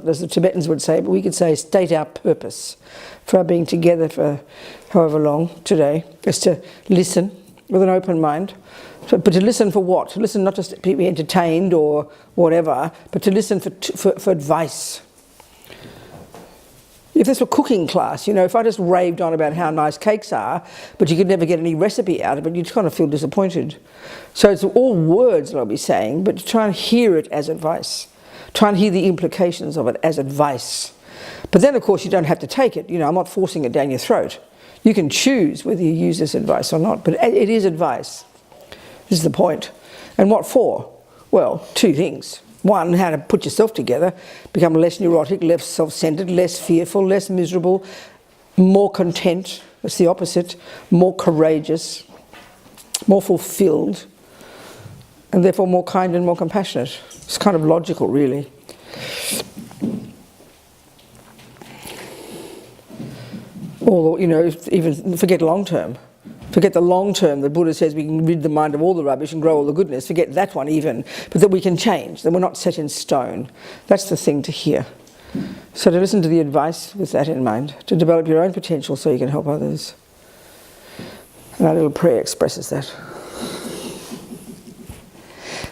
as the Tibetans would say, but we could say state our purpose for our being together for however long today, is to listen with an open mind. But to listen for what? To listen not just to be entertained or whatever, but to listen for advice. If this were cooking class, you know, if I just raved on about how nice cakes are, but you could never get any recipe out of it, you'd kind of feel disappointed. So it's all words that I'll be saying, but to try and hear it as advice. Try and hear the implications of it as advice. But then, of course, you don't have to take it. You know, I'm not forcing it down your throat. You can choose whether you use this advice or not, but it is advice. This is the point. And what for? Well, two things. One, how to put yourself together, become less neurotic, less self-centered, less fearful, less miserable, more content, that's the opposite, more courageous, more fulfilled, and therefore more kind and more compassionate. It's kind of logical, really. Or, you know, even forget long term. Forget the long term. The Buddha says we can rid the mind of all the rubbish and grow all the goodness. Forget that one even. But that we can change, that we're not set in stone. That's the thing to hear. So to listen to the advice with that in mind, to develop your own potential so you can help others. And our little prayer expresses that.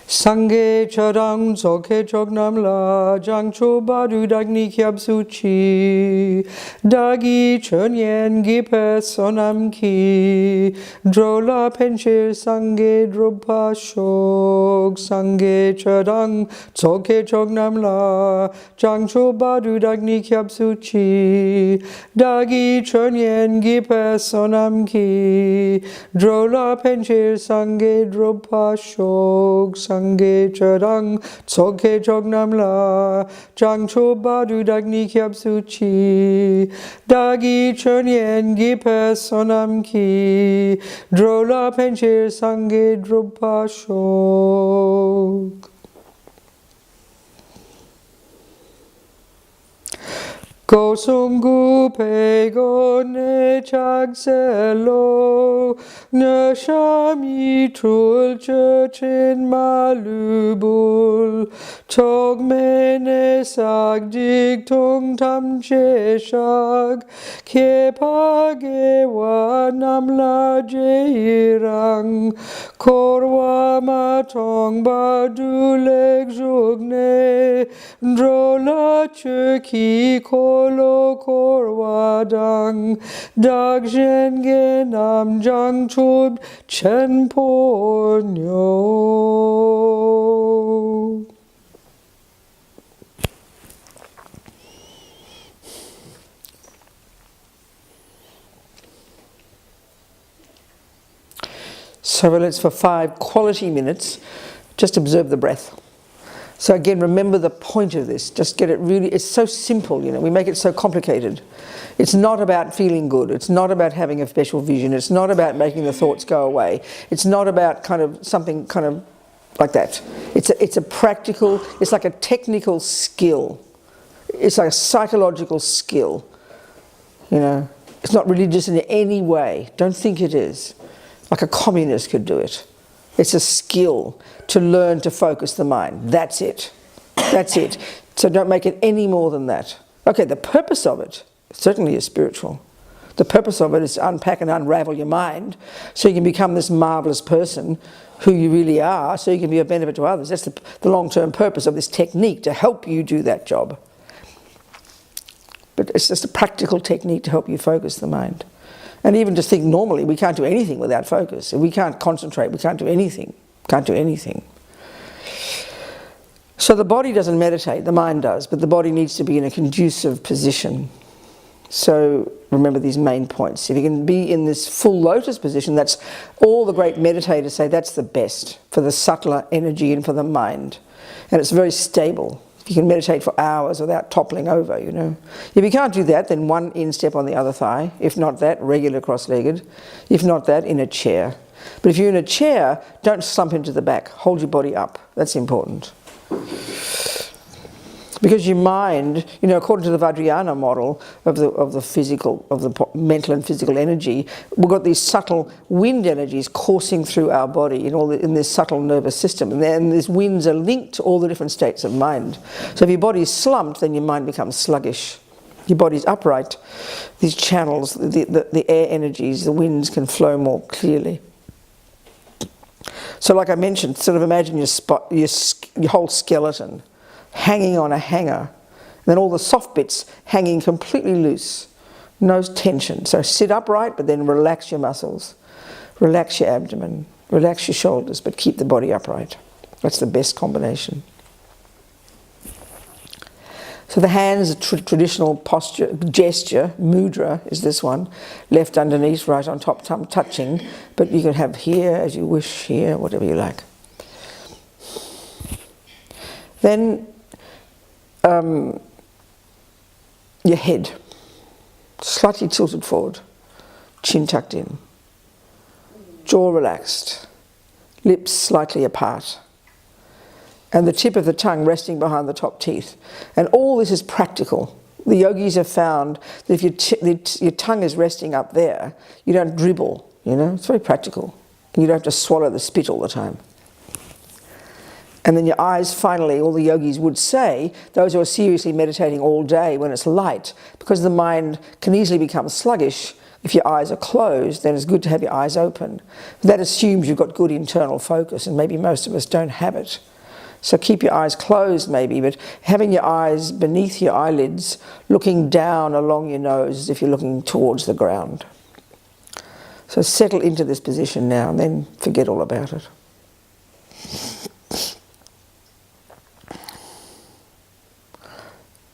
Sangye charang zoke chognam la jangcho badu dagni kyab suchi dagi chönyen gipe sonam ki drola penchir sangye dropa shok sangye charang zoke chognam la jangcho badu dagni kyab suchi dagi chönyen gipe sonam ki drola penchir sangye dropa shok Sangye charang tsoke chognam la jangcho badu dagni kyab suchi dagi chönyen gipe sonam ki drola penchir sangye dropa shok. Go sungu pego ne chagselo ne shami trul churchin malubul tog mene sag dig tung tam che shag ke page wa namla jeirang korwa matong baduleg jugne drola chuki Kolo korwadang dag zhenge nam jang chub chen ponyo. So let's, for 5 quality minutes, just observe the breath. So again, remember the point of this. Just get it really, it's so simple, you know, we make it so complicated. It's not about feeling good. It's not about having a special vision. It's not about making the thoughts go away. It's not about kind of something kind of like that. It's a practical, it's like a technical skill. It's like a psychological skill, you know. It's not religious in any way. Don't think it is. Like a communist could do it. It's a skill to learn to focus the mind. That's it. That's it. So don't make it any more than that. Okay, the purpose of it certainly is spiritual. The purpose of it is to unpack and unravel your mind so you can become this marvelous person who you really are, so you can be of benefit to others. That's the long-term purpose of this technique, to help you do that job. But it's just a practical technique to help you focus the mind. And even just think normally, we can't do anything without focus. If we can't concentrate, we can't do anything. Can't do anything. So the body doesn't meditate, the mind does, but the body needs to be in a conducive position. So remember these main points. If you can be in this full lotus position, that's all the great meditators say that's the best for the subtler energy and for the mind. And it's very stable. You can meditate for hours without toppling over, you know. If you can't do that, then one instep on the other thigh. If not that, regular cross-legged. If not that, in a chair. But if you're in a chair, don't slump into the back. Hold your body up. That's important. Because your mind, according to the Vajrayana model of the physical, of the mental and physical energy, we've got these subtle wind energies coursing through our body in this subtle nervous system, and then these winds are linked to all the different states of mind. So if your body's slumped, then your mind becomes sluggish. Your body's upright, these channels, the air energies, the winds can flow more clearly. So like I mentioned, sort of imagine your whole skeleton hanging on a hanger, and then all the soft bits hanging completely loose, no tension. So sit upright, but then relax your muscles, relax your abdomen, relax your shoulders, but keep the body upright. That's the best combination. So the hands, traditional posture, gesture, mudra is this one, left underneath, right on top, touching, but you can have here as you wish, here, whatever you like. Then your head, slightly tilted forward, chin tucked in, jaw relaxed, lips slightly apart, and the tip of the tongue resting behind the top teeth. And all this is practical. The yogis have found that if your tongue is resting up there, you don't dribble, it's very practical. You don't have to swallow the spit all the time. And then your eyes, finally, all the yogis would say, those who are seriously meditating all day when it's light, because the mind can easily become sluggish, if your eyes are closed, then it's good to have your eyes open. That assumes you've got good internal focus, and maybe most of us don't have it. So keep your eyes closed maybe, but having your eyes beneath your eyelids, looking down along your nose as if you're looking towards the ground. So settle into this position now, and then forget all about it.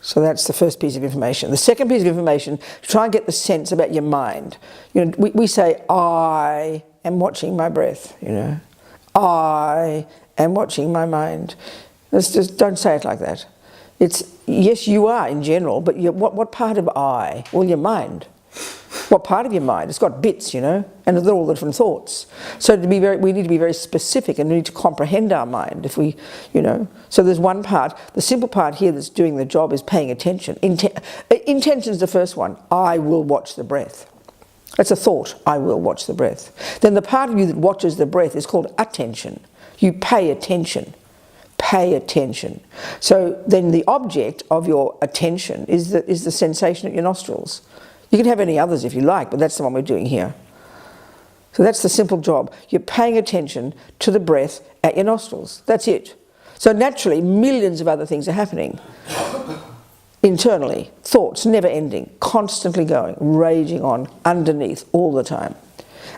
So that's the first piece of information. The second piece of information, try and get the sense about your mind. We say, I am watching my breath, I am watching my mind. Just don't say it like that. It's, yes, you are in general, but what part of I? Well, your mind. What part of your mind? It's got bits, and they're all different thoughts. So we need to be very specific, and we need to comprehend our mind. If we, so there's one part. The simple part here that's doing the job is paying attention. Intention is the first one. I will watch the breath. That's a thought. I will watch the breath. Then the part of you that watches the breath is called attention. You pay attention. Pay attention. So then the object of your attention is the sensation at your nostrils. You can have any others if you like, but that's the one we're doing here. So that's the simple job. You're paying attention to the breath at your nostrils. That's it. So naturally, millions of other things are happening. Internally, thoughts never ending, constantly going, raging on, underneath, all the time.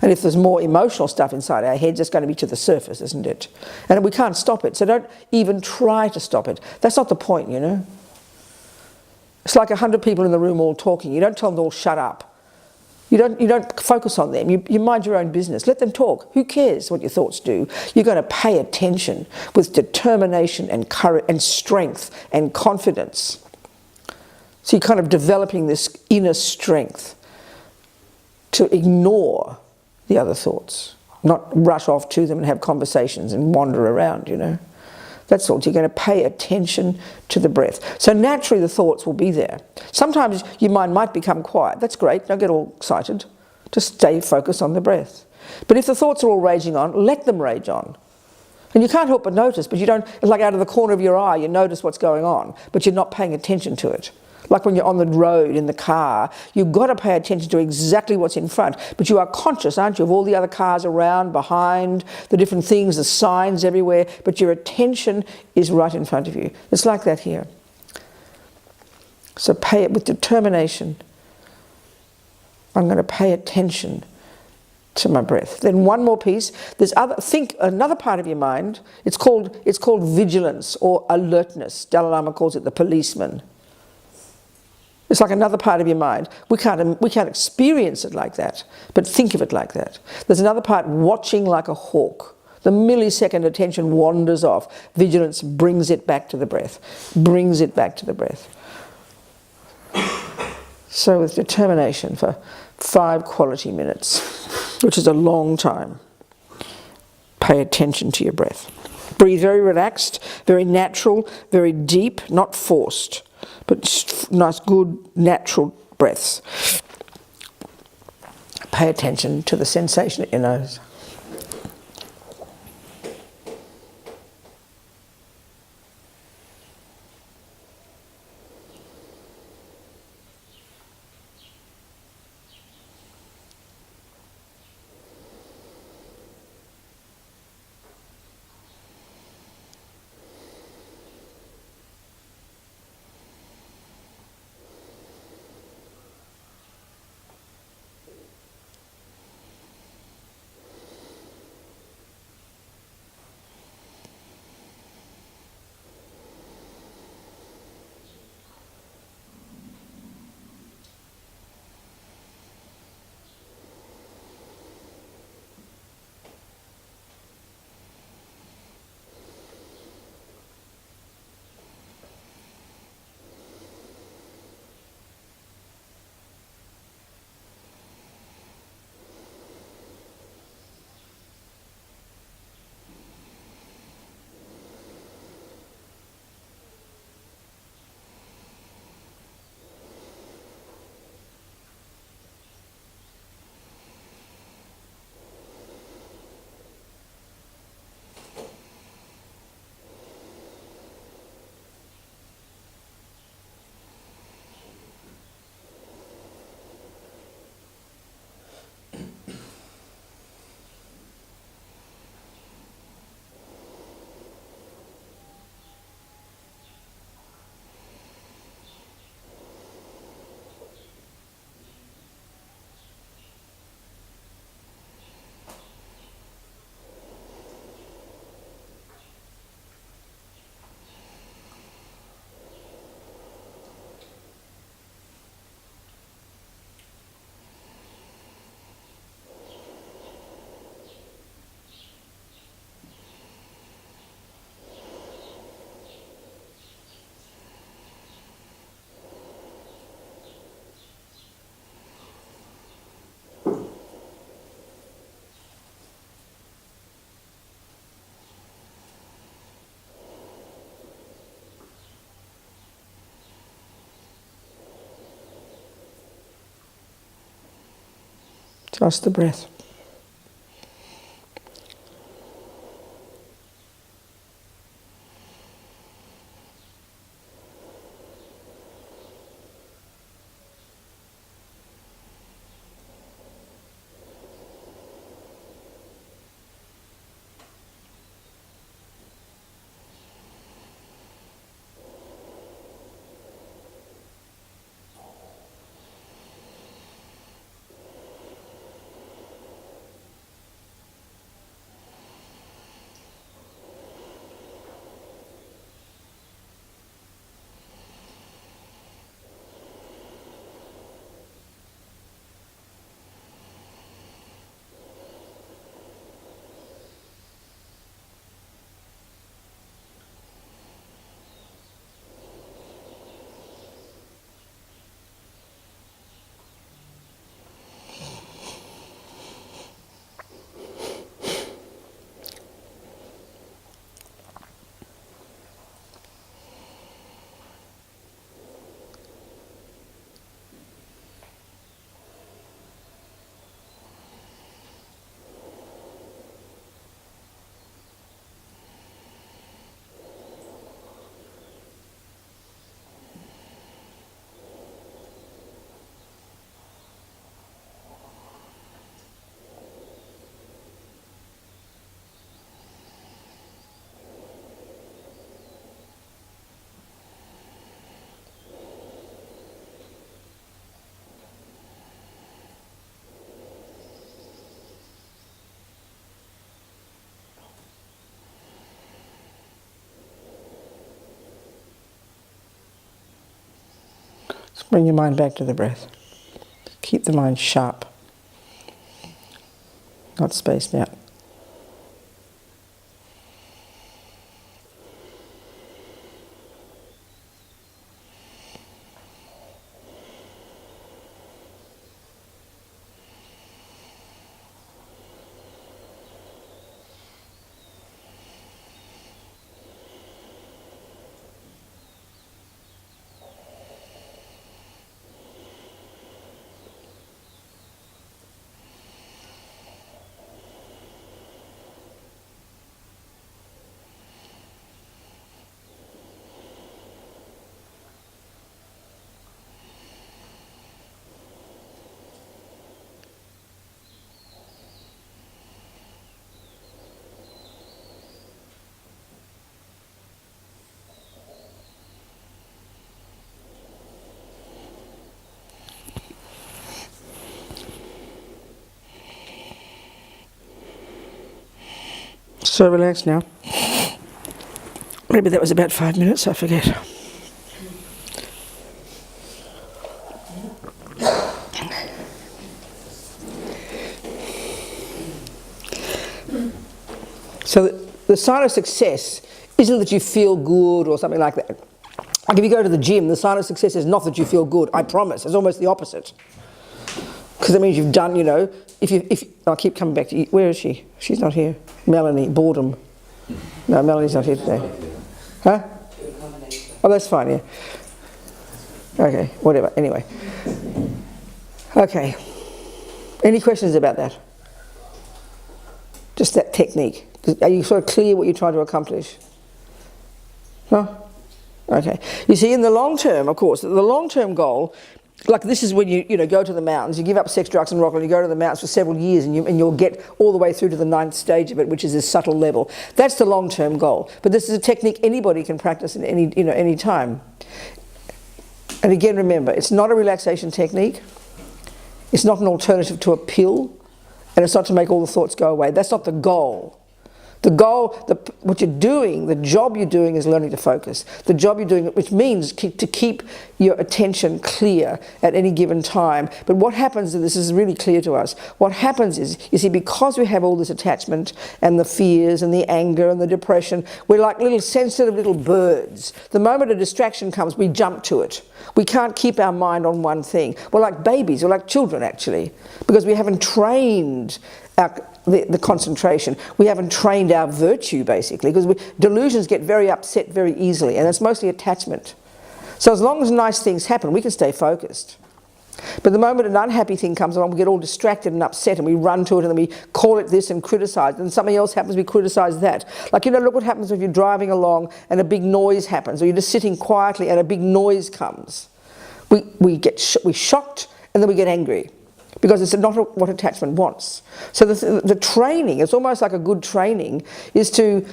And if there's more emotional stuff inside our heads, it's going to be to the surface, isn't it? And we can't stop it, so don't even try to stop it. That's not the point, It's like 100 people in the room all talking. You don't tell them to all shut up. You don't focus on them. You mind your own business. Let them talk. Who cares what your thoughts do? You're going to pay attention with determination and courage and strength and confidence. So you're kind of developing this inner strength to ignore the other thoughts, not rush off to them and have conversations and wander around, That's all. You're going to pay attention to the breath. So naturally the thoughts will be there. Sometimes your mind might become quiet. That's great. Don't get all excited. Just stay focused on the breath. But if the thoughts are all raging on, let them rage on. And you can't help but notice, but you don't, like out of the corner of your eye, you notice what's going on, but you're not paying attention to it. Like when you're on the road in the car, you've got to pay attention to exactly what's in front. But you are conscious, aren't you, of all the other cars around, behind, the different things, the signs everywhere. But your attention is right in front of you. It's like that here. So pay it with determination. I'm going to pay attention to my breath. Then one more piece. Think another part of your mind. It's called vigilance or alertness. Dalai Lama calls it the policeman. It's like another part of your mind. We can't experience it like that, but think of it like that. There's another part, watching like a hawk. The millisecond attention wanders off. Vigilance brings it back to the breath. Brings it back to the breath. So with determination for 5 quality minutes, which is a long time, pay attention to your breath. Breathe very relaxed, very natural, very deep, not forced, but nice, good, natural breaths. Pay attention to the sensation at your nose. Just the breath. Just bring your mind back to the breath. Keep the mind sharp, not spaced out. So relaxed now. Maybe that was about 5 minutes, I forget. So the sign of success isn't that you feel good or something like that. Like if you go to the gym, the sign of success is not that you feel good, I promise. It's almost the opposite. Because it means you've done, you know, if I'll keep coming back to you. Where is she? She's not here. Melanie, boredom. No, Melanie's not here today. Huh? Oh, that's fine, yeah. Okay, whatever, anyway. Okay. Any questions about that? Just that technique. Are you sort of clear what you're trying to accomplish? Huh? Okay. You see, in the long term, of course, the long-term goal, like this is when you go to the mountains, you give up sex, drugs and rock, and you go to the mountains for several years and you'll get all the way through to the 9th stage of it, which is this subtle level. That's the long-term goal. But this is a technique anybody can practice at any time. And again, remember, it's not a relaxation technique. It's not an alternative to a pill. And it's not to make all the thoughts go away. That's not the goal. The goal, what you're doing, the job you're doing is learning to focus. The job you're doing, which means to keep your attention clear at any given time. But what happens, and this is really clear to us, what happens is, you see, because we have all this attachment and the fears and the anger and the depression, we're like little sensitive little birds. The moment a distraction comes, we jump to it. We can't keep our mind on one thing. We're like babies, we're like children actually, because we haven't trained the concentration. We haven't trained our virtue, basically, because delusions get very upset very easily, and it's mostly attachment. So as long as nice things happen, we can stay focused. But the moment an unhappy thing comes along, we get all distracted and upset, and we run to it, and then we call it this and criticize it, and something else happens, we criticize that. Like, look what happens if you're driving along and a big noise happens, or you're just sitting quietly and a big noise comes. We're shocked, and then we get angry. Because it's not what attachment wants. So the training, it's almost like a good training, is to,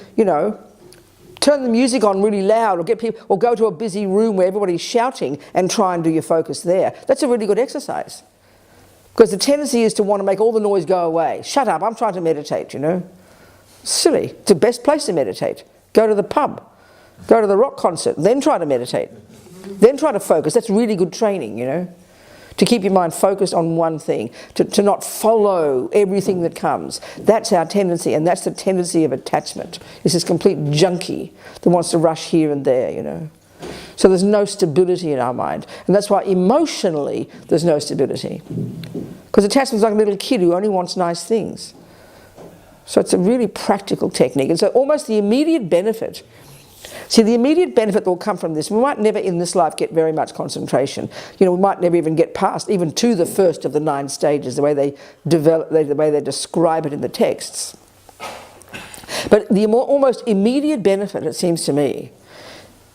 turn the music on really loud, or get people, or go to a busy room where everybody's shouting and try and do your focus there. That's a really good exercise. Because the tendency is to want to make all the noise go away. Shut up, I'm trying to meditate, Silly. It's the best place to meditate. Go to the pub. Go to the rock concert. Then try to meditate. Then try to focus. That's really good training, To keep your mind focused on one thing, to not follow everything that comes. That's our tendency, and that's the tendency of attachment. It's this complete junkie that wants to rush here and there, So there's no stability in our mind. And that's why emotionally there's no stability. Because attachment's like a little kid who only wants nice things. So it's a really practical technique. And so almost the immediate benefit, the immediate benefit that will come from this, we might never in this life get very much concentration. We might never even get past, even to the first of the 9 stages, the way they describe it in the texts. But the almost immediate benefit, it seems to me,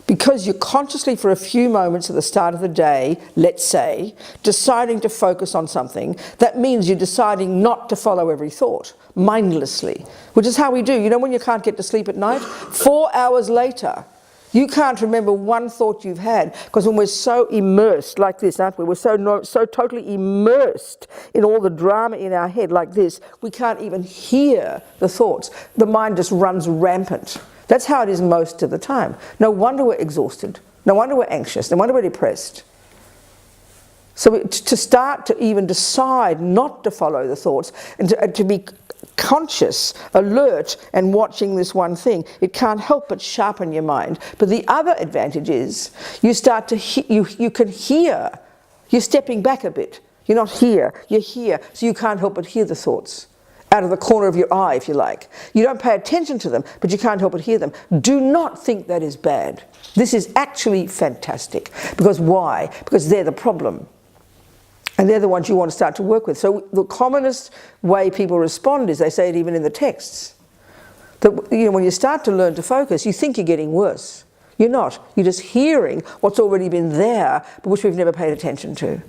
because you're consciously for a few moments at the start of the day, let's say, deciding to focus on something, that means you're deciding not to follow every thought, mindlessly, which is how we do. When you can't get to sleep at night, 4 hours later, you can't remember one thought you've had, because when we're so immersed like this, aren't we? We're so totally immersed in all the drama in our head like this, we can't even hear the thoughts. The mind just runs rampant. That's how it is most of the time. No wonder we're exhausted. No wonder we're anxious. No wonder we're depressed. So to start to even decide not to follow the thoughts and to be conscious, alert, and watching this one thing, it can't help but sharpen your mind. But the other advantage is you start to you can hear. You're stepping back a bit. You're not here. You're here. So you can't help but hear the thoughts. Out of the corner of your eye, if you like. You don't pay attention to them, but you can't help but hear them. Do not think that is bad. This is actually fantastic. Because why? Because they're the problem. And they're the ones you want to start to work with. So the commonest way people respond is, they say it even in the texts, that when you start to learn to focus, you think you're getting worse. You're not. You're just hearing what's already been there, but which we've never paid attention to.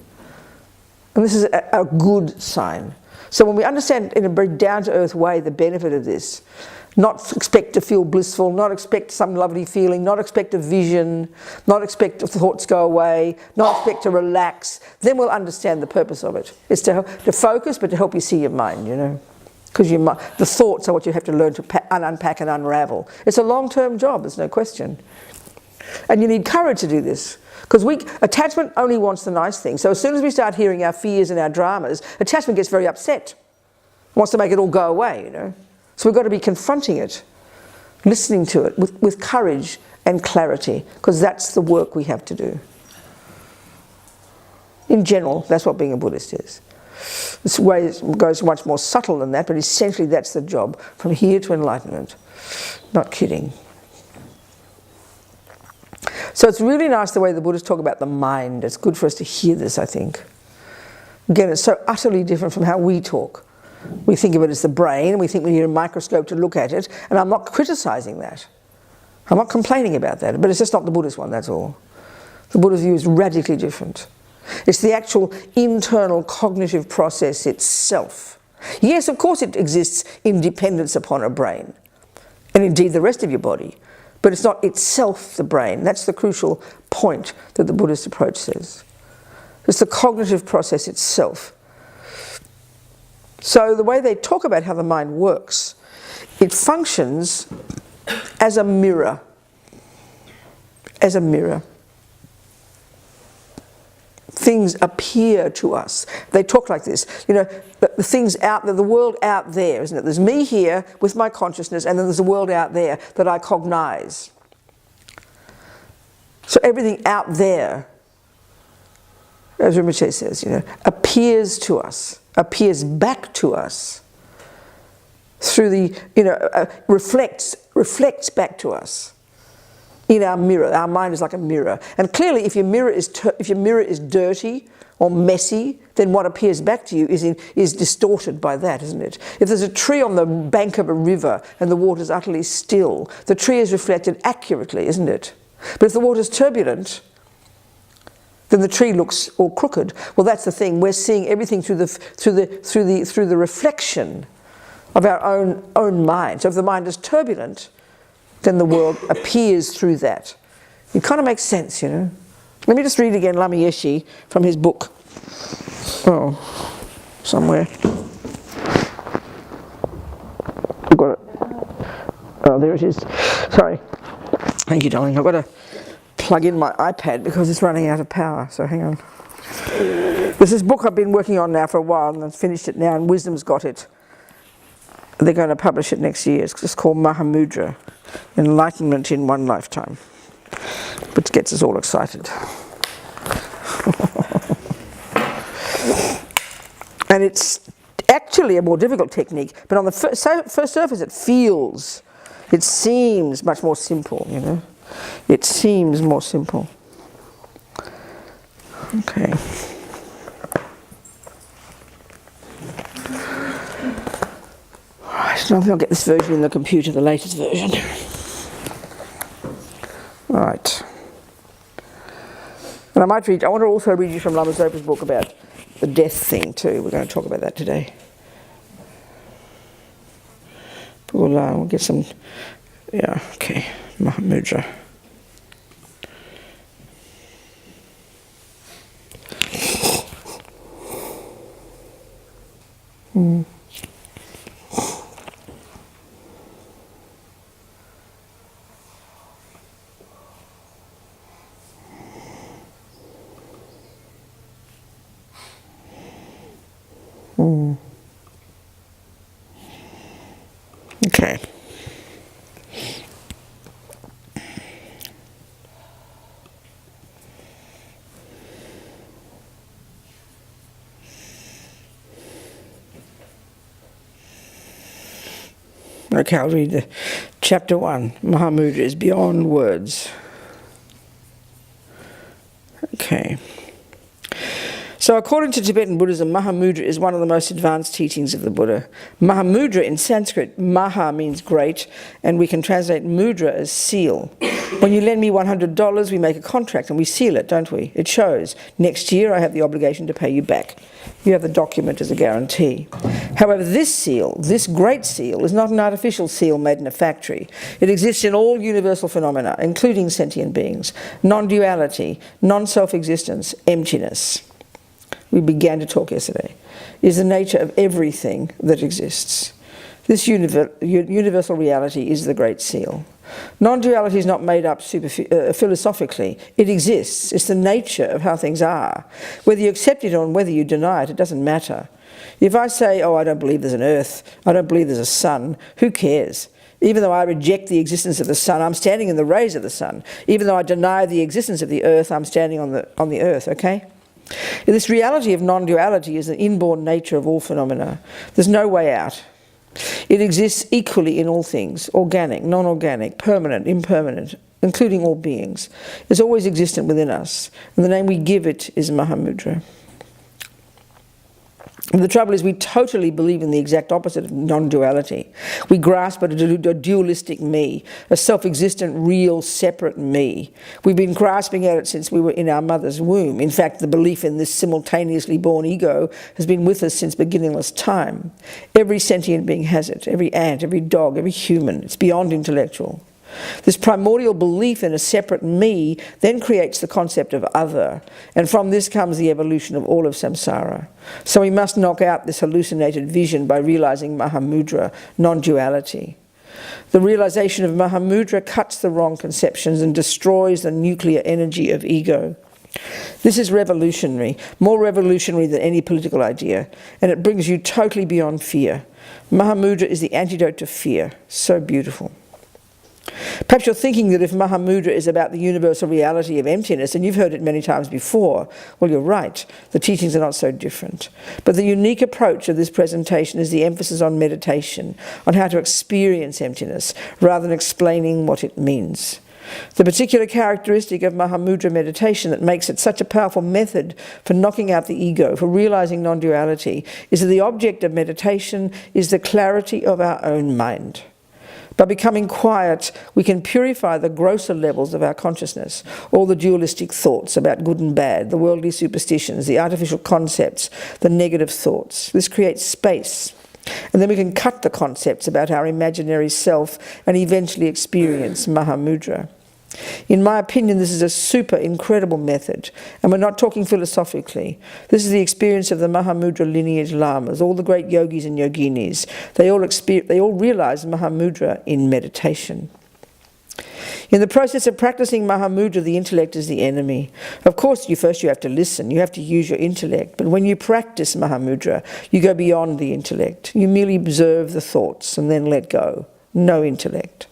And this is a good sign. So when we understand in a very down-to-earth way the benefit of this, not expect to feel blissful, not expect some lovely feeling, not expect a vision, not expect the thoughts go away, not expect to relax, then we'll understand the purpose of it. It's to focus, but to help you see your mind, Because the thoughts are what you have to learn to unpack and unravel. It's a long-term job, there's no question. And you need courage to do this. Because attachment only wants the nice thing. So as soon as we start hearing our fears and our dramas, attachment gets very upset. Wants to make it all go away, you know. So we've got to be confronting it, listening to it with courage and clarity, because that's the work we have to do. In general, that's what being a Buddhist is. This way goes much more subtle than that, but essentially that's the job, from here to enlightenment. Not kidding. So it's really nice the way the Buddhists talk about the mind. It's good for us to hear this, I think. Again, it's so utterly different from how we talk. We think of it as the brain, and we think we need a microscope to look at it, and I'm not criticising that. I'm not complaining about that, but it's just not the Buddhist one, that's all. The Buddhist view is radically different. It's the actual internal cognitive process itself. Yes, of course it exists in dependence upon a brain, and indeed the rest of your body, but it's not itself the brain. That's the crucial point that the Buddhist approach says. It's the cognitive process itself. So the way they talk about how the mind works, it functions as a mirror. As a mirror. Things appear to us. They talk like this. You know, the things out there, the world out there, isn't it? There's me here with my consciousness, and then there's a world out there that I cognize. So everything out there, as Rinpoche says, you know, appears to us, appears back to us through the, you know, reflects back to us in our mirror. Our mind is like a mirror, and clearly, if your mirror is dirty or messy, then what appears back to you is distorted by that, isn't it? If there's a tree on the bank of a river and the water's utterly still, the tree is reflected accurately, isn't it? But if the water's turbulent, then the tree looks all crooked. Well, that's the thing. We're seeing everything through the reflection of our own mind. So if the mind is turbulent, then the world appears through that. It kind of makes sense, you know. Let me just read again Lama Yeshe from his book. Oh, somewhere. I've got it. Oh, there it is. Sorry. Thank you, darling. I've got to plug in my iPad because it's running out of power, so hang on. There's this book I've been working on now for a while, and I've finished it now, and Wisdom's got it. They're going to publish it next year. It's just called Maha Mudra, Enlightenment in One Lifetime, which gets us all excited. And it's actually a more difficult technique, but on the first surface it seems much more simple, you know. It seems more simple. Okay. Right, I don't think I'll get this version in the computer, the latest version. Right. And I want to also read you from Lama Zopa's book about the death thing too. We're going to talk about that today. We'll get some, yeah, okay, Maha Mudra. Okay. Okay, I'll read chapter 1. Maha Mudra is beyond words. Okay. So according to Tibetan Buddhism, Maha Mudra is one of the most advanced teachings of the Buddha. Maha Mudra in Sanskrit, Maha means great, and we can translate Mudra as seal. When you lend me $100, we make a contract and we seal it, don't we? It shows, next year I have the obligation to pay you back. You have the document as a guarantee. However, this seal, this great seal, is not an artificial seal made in a factory. It exists in all universal phenomena, including sentient beings, non-duality, non-self-existence, emptiness. We began to talk yesterday, is the nature of everything that exists. This universal reality is the Great Seal. Non-duality is not made up philosophically. It exists. It's the nature of how things are. Whether you accept it or whether you deny it, it doesn't matter. If I say, oh, I don't believe there's an earth, I don't believe there's a sun, who cares? Even though I reject the existence of the sun, I'm standing in the rays of the sun. Even though I deny the existence of the earth, I'm standing on the earth, okay? This reality of non-duality is the inborn nature of all phenomena. There's no way out. It exists equally in all things, organic, non-organic, permanent, impermanent, including all beings. It's always existent within us, and the name we give it is Maha Mudra. And the trouble is we totally believe in the exact opposite of non-duality. We grasp at a dualistic me, a self-existent, real, separate me. We've been grasping at it since we were in our mother's womb. In fact, the belief in this simultaneously born ego has been with us since beginningless time. Every sentient being has it, every ant, every dog, every human. It's beyond intellectual. This primordial belief in a separate me then creates the concept of other, and from this comes the evolution of all of samsara. So we must knock out this hallucinated vision by realizing Maha Mudra, non-duality. The realization of Maha Mudra cuts the wrong conceptions and destroys the nuclear energy of ego. This is revolutionary, more revolutionary than any political idea, and it brings you totally beyond fear. Maha Mudra is the antidote to fear. So beautiful. Perhaps you're thinking that if Maha Mudra is about the universal reality of emptiness, and you've heard it many times before, well, you're right. The teachings are not so different. But the unique approach of this presentation is the emphasis on meditation, on how to experience emptiness, rather than explaining what it means. The particular characteristic of Maha Mudra meditation that makes it such a powerful method for knocking out the ego, for realizing non-duality, is that the object of meditation is the clarity of our own mind. By becoming quiet, we can purify the grosser levels of our consciousness, all the dualistic thoughts about good and bad, the worldly superstitions, the artificial concepts, the negative thoughts. This creates space. And then we can cut the concepts about our imaginary self and eventually experience Maha Mudra. In my opinion, this is a super incredible method, and we're not talking philosophically. This is the experience of the Maha Mudra lineage lamas, all the great yogis and yoginis. They all realize Maha Mudra in meditation. In the process of practicing Maha Mudra, the intellect is the enemy. Of course, you have to listen, you have to use your intellect, but when you practice Maha Mudra, you go beyond the intellect. You merely observe the thoughts and then let go. No intellect.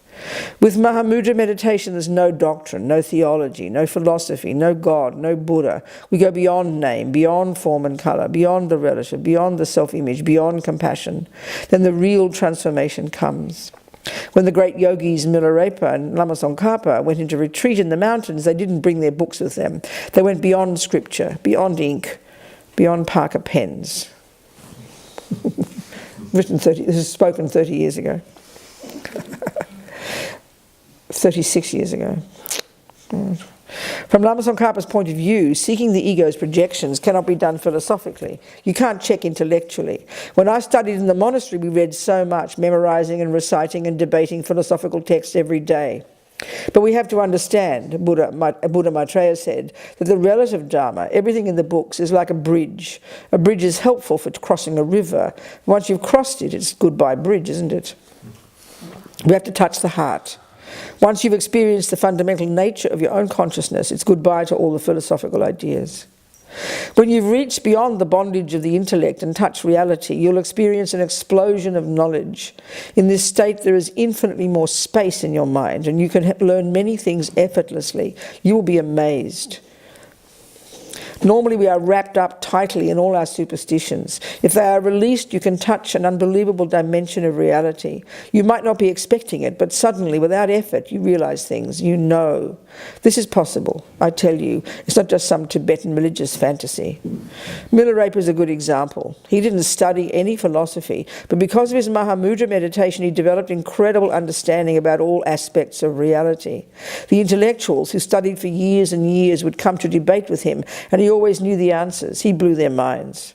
With Maha Mudra meditation, there's no doctrine, no theology, no philosophy, no God, no Buddha. We go beyond name, beyond form and color, beyond the relative, beyond the self-image, beyond compassion. Then the real transformation comes. When the great yogis Milarepa and Lama Tsongkhapa went into retreat in the mountains, they didn't bring their books with them. They went beyond scripture, beyond ink, beyond Parker pens. This is spoken 30 years ago. 36 years ago. From Lama Tsongkhapa's point of view, seeking the ego's projections cannot be done philosophically. You can't check intellectually. When I studied in the monastery, we read so much, memorizing and reciting and debating philosophical texts every day. But we have to understand, Buddha Maitreya said, that the relative Dharma, everything in the books, is like a bridge. A bridge is helpful for crossing a river. Once you've crossed it, it's goodbye bridge, isn't it? We have to touch the heart. Once you've experienced the fundamental nature of your own consciousness, it's goodbye to all the philosophical ideas. When you've reached beyond the bondage of the intellect and touched reality, you'll experience an explosion of knowledge. In this state, there is infinitely more space in your mind, and you can learn many things effortlessly. You will be amazed. Normally we are wrapped up tightly in all our superstitions. If they are released, you can touch an unbelievable dimension of reality. You might not be expecting it, but suddenly, without effort, you realize things. You know. This is possible, I tell you. It's not just some Tibetan religious fantasy. Milarepa is a good example. He didn't study any philosophy, but because of his Maha Mudra meditation, he developed incredible understanding about all aspects of reality. The intellectuals who studied for years and years would come to debate with him, and he always knew the answers. He blew their minds.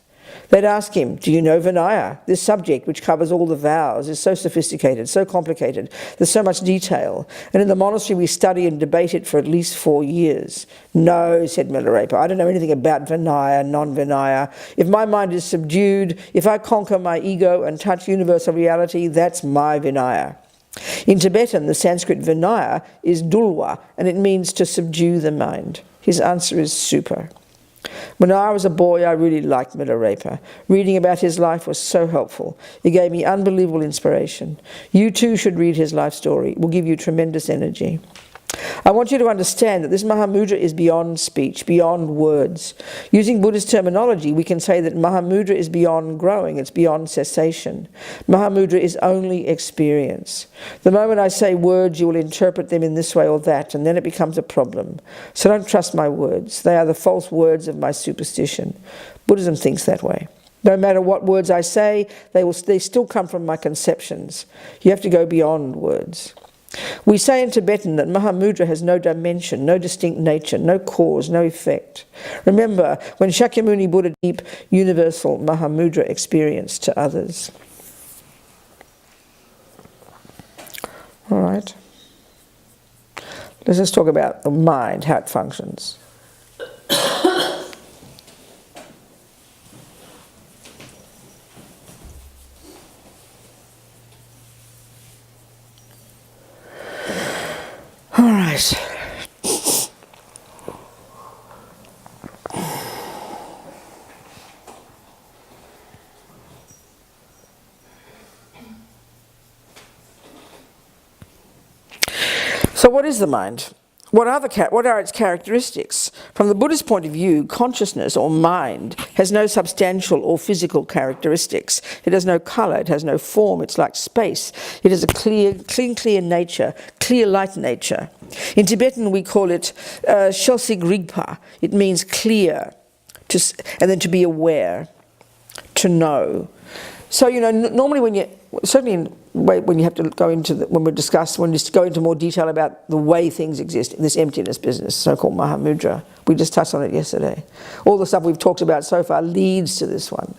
They'd ask him, do you know Vinaya? This subject, which covers all the vows, is so sophisticated, so complicated. There's so much detail. And in the monastery we study and debate it for at least 4 years. No, said Milarepa, I don't know anything about Vinaya, non-Vinaya. If my mind is subdued, if I conquer my ego and touch universal reality, that's my Vinaya. In Tibetan, the Sanskrit Vinaya is dulwa, and it means to subdue the mind. His answer is super. When I was a boy, I really liked Milarepa. Reading about his life was so helpful. It gave me unbelievable inspiration. You too should read his life story. It will give you tremendous energy. I want you to understand that this Maha Mudra is beyond speech, beyond words. Using Buddhist terminology, we can say that Maha Mudra is beyond growing, it's beyond cessation. Maha Mudra is only experience. The moment I say words, you will interpret them in this way or that, and then it becomes a problem. So don't trust my words. They are the false words of my superstition. Buddhism thinks that way. No matter what words I say, they still come from my conceptions. You have to go beyond words. We say in Tibetan that Maha Mudra has no dimension, no distinct nature, no cause, no effect. Remember, when Shakyamuni Buddha deep, universal Maha Mudra experience to others. All right. Let's just talk about the mind, how it functions. All right. So what is the mind? What are its characteristics? From the Buddhist point of view, consciousness or mind has no substantial or physical characteristics. It has no colour, it has no form, it's like space. It has a clear nature, clear light nature. In Tibetan we call it Shelsig Rigpa. It means clear, and then to be aware, to know. So, you know, normally when you, certainly when you have to go into, when we just go into more detail about the way things exist in this emptiness business, so-called Maha Mudra, we just touched on it yesterday. All the stuff we've talked about so far leads to this one.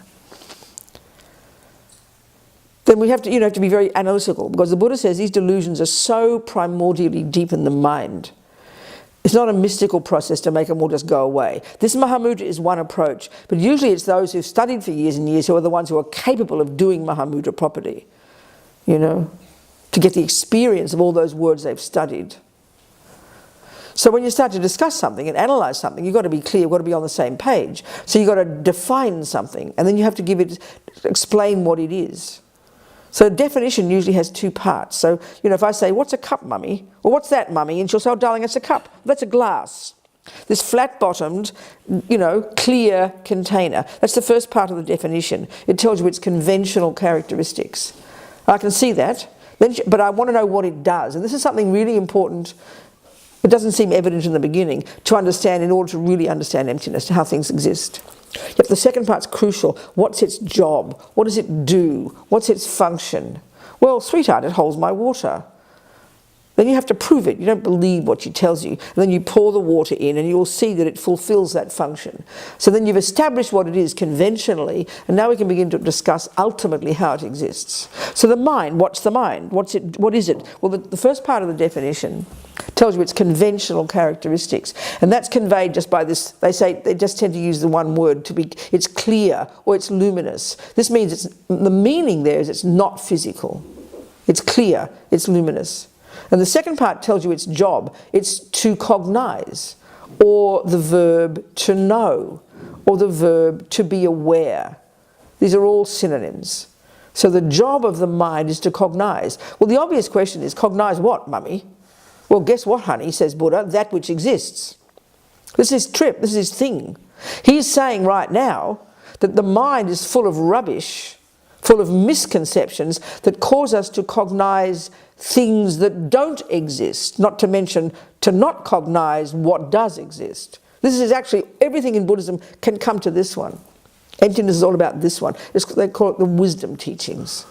Then we have to, have to be very analytical, because the Buddha says these delusions are so primordially deep in the mind. It's not a mystical process to make them all just go away. This Maha Mudra is one approach, but usually it's those who've studied for years and years who are the ones who are capable of doing Maha Mudra properly, to get the experience of all those words they've studied. So when you start to discuss something and analyse something, you've got to be clear, you've got to be on the same page. So you've got to define something, and then you have to explain what it is. So definition usually has two parts. So, if I say, what's a cup, mummy? Well, what's that, mummy? And she'll say, oh, darling, it's a cup. That's a glass. This flat-bottomed, clear container. That's the first part of the definition. It tells you its conventional characteristics. I can see that, but I want to know what it does. And this is something really important. It doesn't seem evident in the beginning to understand in order to really understand emptiness, how things exist. Yet the second part's crucial. What's its job? What does it do? What's its function? Well, sweetheart, it holds my water. Then you have to prove it. You don't believe what she tells you. And then you pour the water in and you'll see that it fulfills that function. So then you've established what it is conventionally, and now we can begin to discuss ultimately how it exists. So the mind, what's the mind? What is it? Well, the first part of the definition tells you its conventional characteristics, and that's conveyed just by this. They just tend to use the one word it's clear or it's luminous. This means the meaning there is it's not physical. It's clear, it's luminous. And the second part tells you its job. It's to cognize, or the verb to know, or the verb to be aware. These are all synonyms. So the job of the mind is to cognize. Well, the obvious question is, cognize what, mummy? Well, guess what, honey, says Buddha, that which exists. This is trip, this is thing. He's saying right now that the mind is full of rubbish, full of misconceptions that cause us to cognize things that don't exist, not to mention to not cognize what does exist. This is actually, everything in Buddhism can come to this one. Emptiness is all about this one. They call it the wisdom teachings.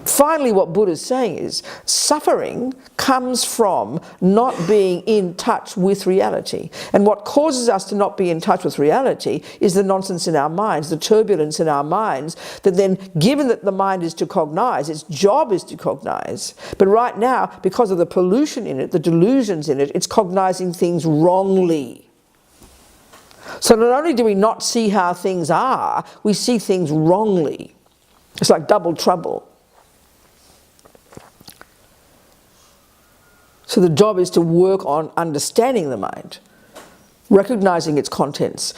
Finally, what Buddha is saying is suffering comes from not being in touch with reality. And what causes us to not be in touch with reality is the nonsense in our minds, the turbulence in our minds, that then, given that the mind is to cognize, its job is to cognize, but right now, because of the pollution in it, the delusions in it, it's cognizing things wrongly. So not only do we not see how things are, we see things wrongly. It's like double trouble. So the job is to work on understanding the mind, recognizing its contents,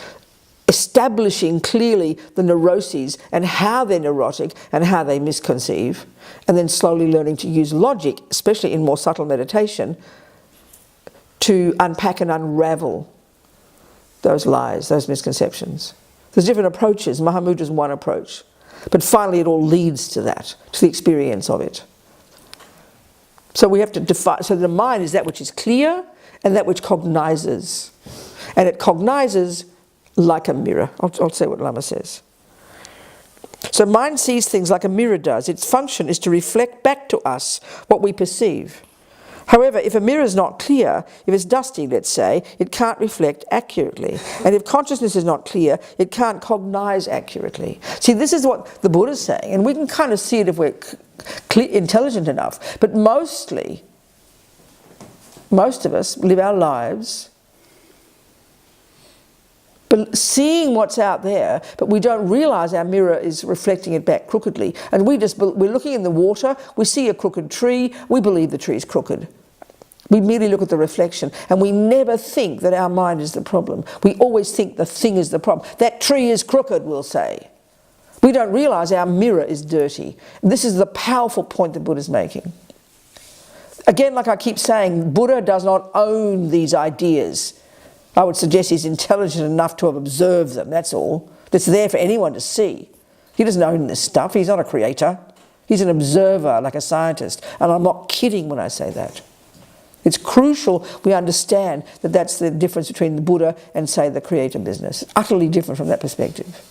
establishing clearly the neuroses and how they're neurotic and how they misconceive, and then slowly learning to use logic, especially in more subtle meditation, to unpack and unravel those lies, those misconceptions. There's different approaches. Maha Mudra is one approach. But finally it all leads to that, to the experience of it. So we have to define, so the mind is that which is clear and that which cognizes. And it cognizes like a mirror. I'll say what Lama says. So mind sees things like a mirror does. Its function is to reflect back to us what we perceive. However, if a mirror is not clear, if it's dusty, let's say, it can't reflect accurately. And if consciousness is not clear, it can't cognize accurately. See, this is what the Buddha's saying, and we can kind of see it if we're intelligent enough. But mostly, most of us live our lives seeing what's out there, but we don't realize our mirror is reflecting it back crookedly. And we're looking in the water, we see a crooked tree, we believe the tree is crooked. We merely look at the reflection, and we never think that our mind is the problem. We always think the thing is the problem. That tree is crooked, we'll say. We don't realize our mirror is dirty. This is the powerful point that Buddha's making. Again, like I keep saying, Buddha does not own these ideas. I would suggest he's intelligent enough to have observed them, that's all. That's there for anyone to see. He doesn't own this stuff, he's not a creator. He's an observer, like a scientist. And I'm not kidding when I say that. It's crucial we understand that that's the difference between the Buddha and, say, the creator business. Utterly different from that perspective.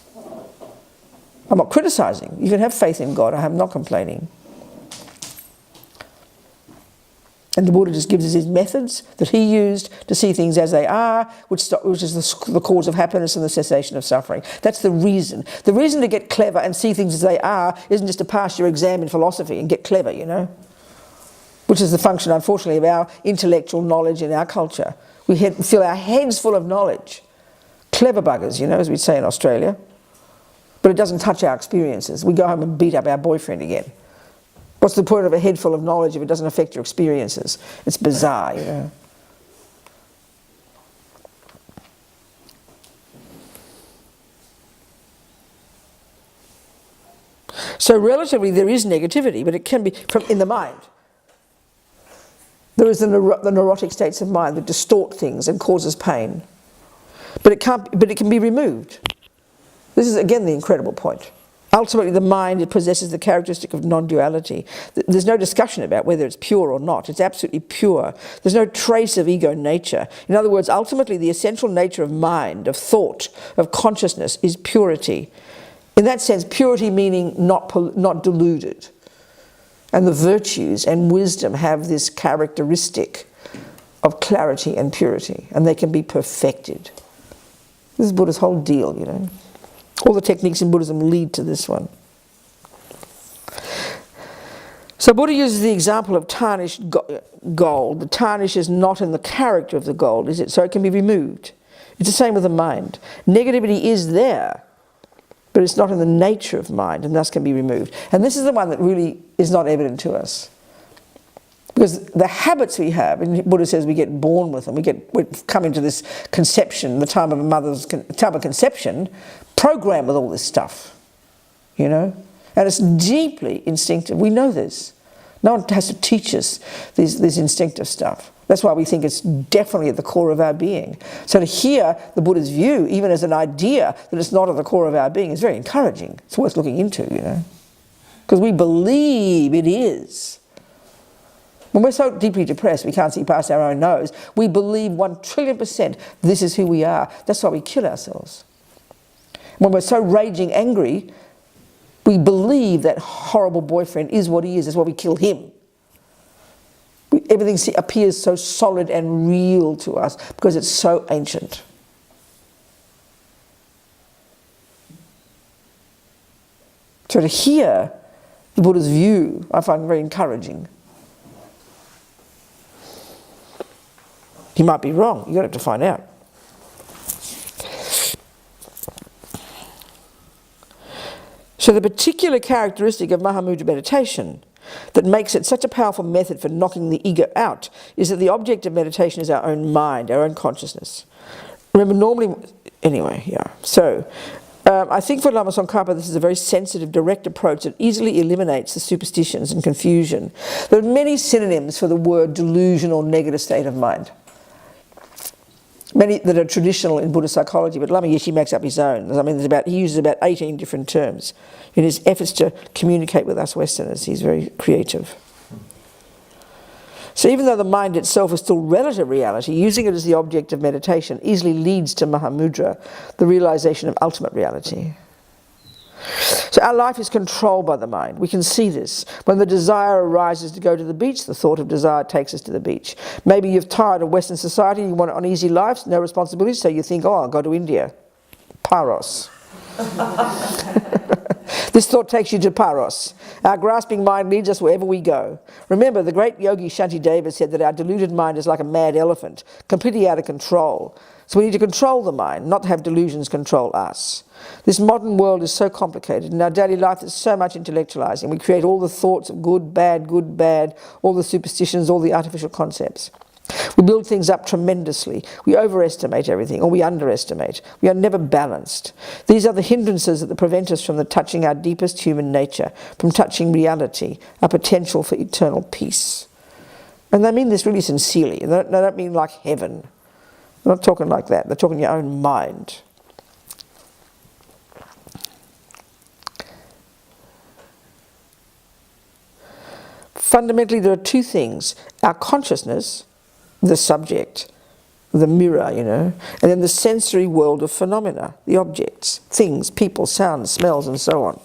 I'm not criticizing. You can have faith in God, I'm not complaining. And the Buddha just gives us his methods that he used to see things as they are, which is the cause of happiness and the cessation of suffering. That's the reason. The reason to get clever and see things as they are isn't just to pass your exam in philosophy and get clever, you know, which is the function, unfortunately, of our intellectual knowledge in our culture. We fill our heads full of knowledge. Clever buggers, you know, as we'd say in Australia. But it doesn't touch our experiences. We go home and beat up our boyfriend again. What's the point of a head full of knowledge if it doesn't affect your experiences? It's bizarre, you know. So relatively there is negativity, but it can be in the mind. There is the neurotic states of mind that distort things and causes pain. But it can be removed. This is again the incredible point. Ultimately, the mind, it possesses the characteristic of non-duality. There's no discussion about whether it's pure or not. It's absolutely pure. There's no trace of ego nature. In other words, ultimately, the essential nature of mind, of thought, of consciousness is purity. In that sense, purity meaning not deluded. And the virtues and wisdom have this characteristic of clarity and purity, and they can be perfected. This is Buddha's whole deal, you know. All the techniques in Buddhism lead to this one. So Buddha uses the example of tarnished gold. The tarnish is not in the character of the gold, is it? So it can be removed. It's the same with the mind. Negativity is there, but it's not in the nature of mind, and thus can be removed. And this is the one that really is not evident to us. Because the habits we have, and Buddha says we get born with them, we come into this conception, the time of a mother's time of conception, programmed with all this stuff, you know? And it's deeply instinctive. We know this. No one has to teach us this instinctive stuff. That's why we think it's definitely at the core of our being. So to hear the Buddha's view, even as an idea that it's not at the core of our being, is very encouraging. It's worth looking into, you know? Because we believe it is. When we're so deeply depressed we can't see past our own nose, we believe 1,000,000,000% this is who we are. That's why we kill ourselves. When we're so raging angry, We believe that horrible boyfriend is what he is. That's why we kill him. Everything appears so solid and real to us because it's so ancient. So to hear the Buddha's view, I find very encouraging. He might be wrong. You're going to have to find out. So the particular characteristic of Maha Mudra meditation that makes it such a powerful method for knocking the ego out is that the object of meditation is our own mind, our own consciousness. Remember, normally, anyway, yeah. So, I think for Lama Tsongkhapa this is a very sensitive, direct approach that easily eliminates the superstitions and confusion. There are many synonyms for the word delusion or negative state of mind. Many that are traditional in Buddhist psychology, but Lama Yeshe makes up his own. I mean, he uses about 18 different terms. In his efforts to communicate with us Westerners, he's very creative. So even though the mind itself is still relative reality, using it as the object of meditation easily leads to Maha Mudra, the realization of ultimate reality. So our life is controlled by the mind. We can see this. When the desire arises to go to the beach, the thought of desire takes us to the beach. Maybe you're tired of Western society, you want an easy life, no responsibilities, so you think, oh, I'll go to India. Paros. This thought takes you to Paros. Our grasping mind leads us wherever we go. Remember, the great yogi Shantideva said that our deluded mind is like a mad elephant, completely out of control. So we need to control the mind, not have delusions control us. This modern world is so complicated. In our daily life there's so much intellectualizing. We create all the thoughts of good, bad, all the superstitions, all the artificial concepts. We build things up tremendously. We overestimate everything, or we underestimate. We are never balanced. These are the hindrances that prevent us from touching our deepest human nature, from touching reality, our potential for eternal peace. And they mean this really sincerely. They don't mean like heaven. They're not talking like that. They're talking your own mind. Fundamentally, there are two things. Our consciousness, the subject, the mirror, and then the sensory world of phenomena, the objects, things, people, sounds, smells, and so on.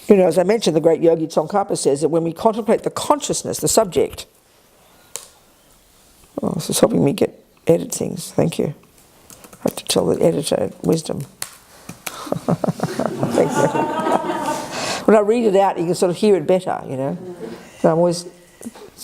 As I mentioned, the great yogi Tsongkhapa says that when we contemplate the consciousness, the subject, this is helping me edit things, thank you. I have to tell the editor wisdom. Thank you. When I read it out, you can sort of hear it better, So I'm always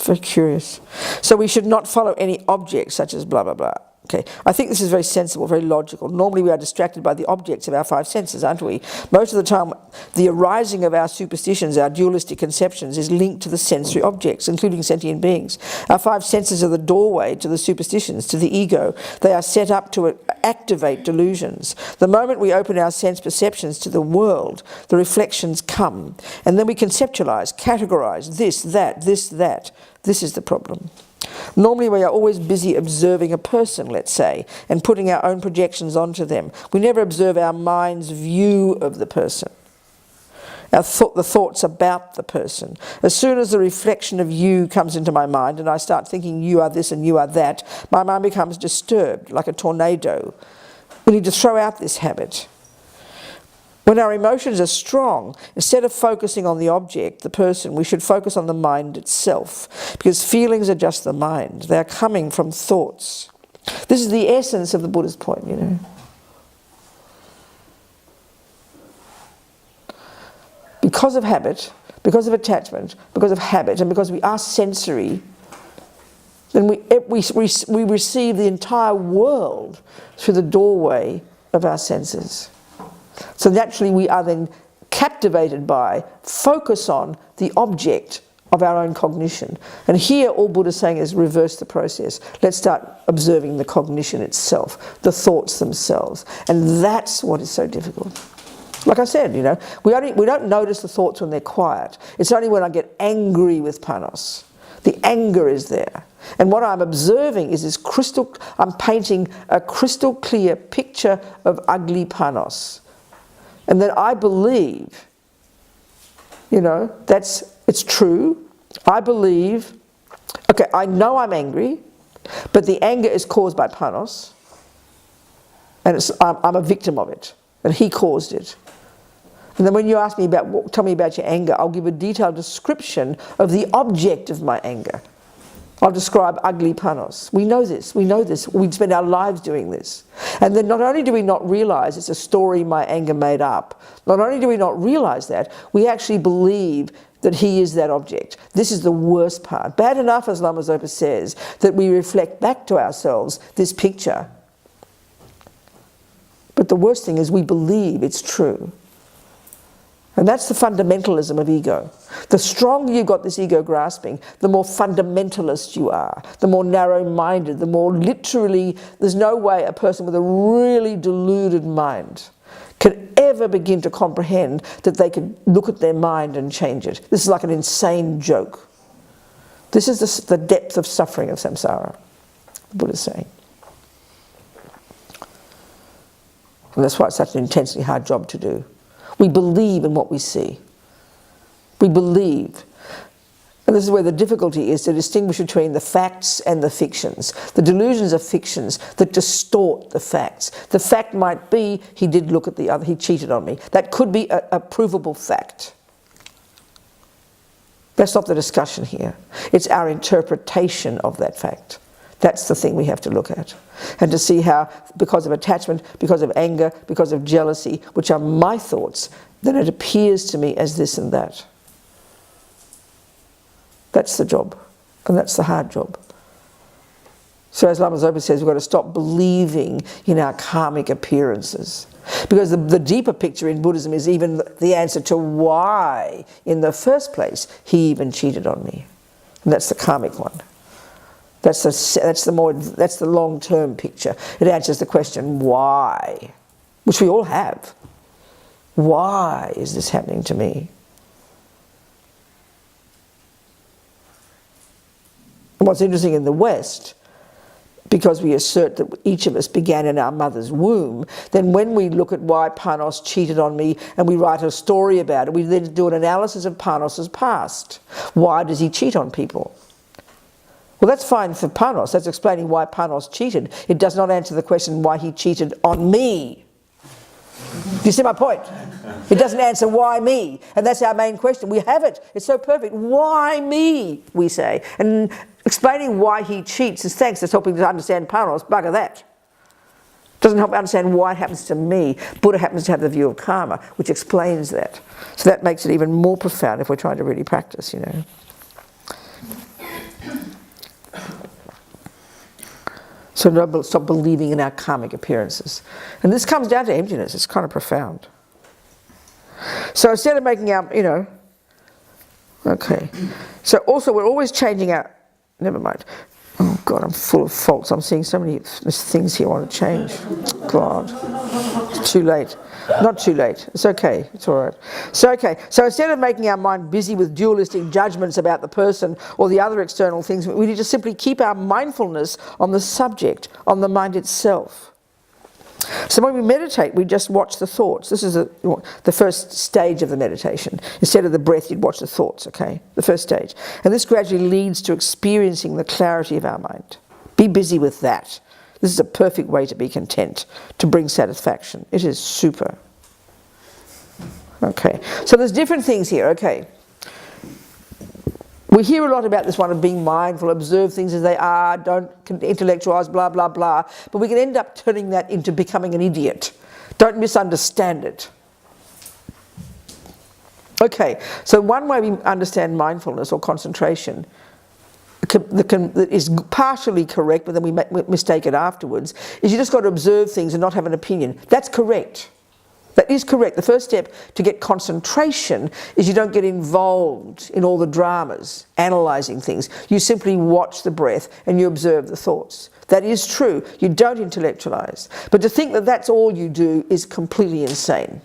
very curious. So we should not follow any objects such as blah, blah, blah. Okay, I think this is very sensible, very logical. Normally we are distracted by the objects of our five senses, aren't we? Most of the time, the arising of our superstitions, our dualistic conceptions, is linked to the sensory objects, including sentient beings. Our five senses are the doorway to the superstitions, to the ego. They are set up to activate delusions. The moment we open our sense perceptions to the world, the reflections come. And then we conceptualize, categorize this, that, this, that. This is the problem. Normally we are always busy observing a person, let's say, and putting our own projections onto them. We never observe our mind's view of the person, the thoughts about the person. As soon as the reflection of you comes into my mind and I start thinking you are this and you are that, my mind becomes disturbed like a tornado. We need to throw out this habit. When our emotions are strong, instead of focusing on the object, the person, we should focus on the mind itself, because feelings are just the mind. They are coming from thoughts. This is the essence of the Buddha's point, Because of habit, because of attachment, because of habit, and because we are sensory, then we receive the entire world through the doorway of our senses. So naturally we are then captivated by, focus on the object of our own cognition. And here all Buddha is saying is reverse the process. Let's start observing the cognition itself, the thoughts themselves. And that's what is so difficult. Like I said, we don't notice the thoughts when they're quiet. It's only when I get angry with panos. The anger is there. And what I'm observing is I'm painting a crystal clear picture of ugly panos. And then I believe, it's true. I believe, okay, I know I'm angry. But the anger is caused by Panos, and I'm a victim of it, and he caused it. And then when you ask me about, tell me about your anger, I'll give a detailed description of the object of my anger. I'll describe ugly Panos. We know this, we spend our lives doing this. And then not only do we not realize it's a story my anger made up, not only do we not realize that, we actually believe that he is that object. This is the worst part. Bad enough, as Lama Zopa says, that we reflect back to ourselves this picture. But the worst thing is we believe it's true. And that's the fundamentalism of ego. The stronger you've got this ego grasping, the more fundamentalist you are, the more narrow-minded, the more literally, there's no way a person with a really deluded mind can ever begin to comprehend that they could look at their mind and change it. This is like an insane joke. This is the depth of suffering of samsara, the Buddha is saying. And that's why it's such an intensely hard job to do. We believe in what we see. We believe. And this is where the difficulty is to distinguish between the facts and the fictions. The delusions are fictions that distort the facts. The fact might be, he did look at the other, he cheated on me. That could be a provable fact. That's not the discussion here. It's our interpretation of that fact. That's the thing we have to look at. And to see how, because of attachment, because of anger, because of jealousy, which are my thoughts, then it appears to me as this and that. That's the job. And that's the hard job. So as Lama Zopa says, we've got to stop believing in our karmic appearances. Because the deeper picture in Buddhism is even the answer to why, in the first place, he even cheated on me. And that's the karmic one. That's the long-term picture. It answers the question, why? Which we all have. Why is this happening to me? And what's interesting in the West, because we assert that each of us began in our mother's womb, then when we look at why Panos cheated on me and we write a story about it, we then do an analysis of Panos's past. Why does he cheat on people? Well, that's fine for Panos. That's explaining why Panos cheated. It does not answer the question why he cheated on me. Do you see my point? It doesn't answer why me. And that's our main question. We have it. It's so perfect. Why me, we say. And explaining why he cheats is thanks. It's helping to understand Panos. Bugger that. Doesn't help understand why it happens to me. Buddha happens to have the view of karma, which explains that. So that makes it even more profound if we're trying to really practice, you know. So stop believing in our karmic appearances. And this comes down to emptiness. It's kind of profound. So instead of making our, you know, okay. So also we're always changing our, never mind. Oh God, I'm full of faults. I'm seeing so many things here I want to change. God, it's too late. Not too late. It's okay. It's all right. So okay. So instead of making our mind busy with dualistic judgments about the person or the other external things, we need to simply keep our mindfulness on the subject, on the mind itself. So when we meditate, we just watch the thoughts. This is the first stage of the meditation. Instead of the breath, you'd watch the thoughts, okay? The first stage. And this gradually leads to experiencing the clarity of our mind. Be busy with that. This is a perfect way to be content, to bring satisfaction. It is super. Okay, so there's different things here, okay. We hear a lot about this one of being mindful, observe things as they are, don't intellectualize, blah, blah, blah. But we can end up turning that into becoming an idiot. Don't misunderstand it. Okay, so one way we understand mindfulness or concentration that is partially correct, but then we mistake it afterwards, is you just got to observe things and not have an opinion. That's correct. That is correct. The first step to get concentration is you don't get involved in all the dramas, analysing things. You simply watch the breath and you observe the thoughts. That is true. You don't intellectualise. But to think that that's all you do is completely insane.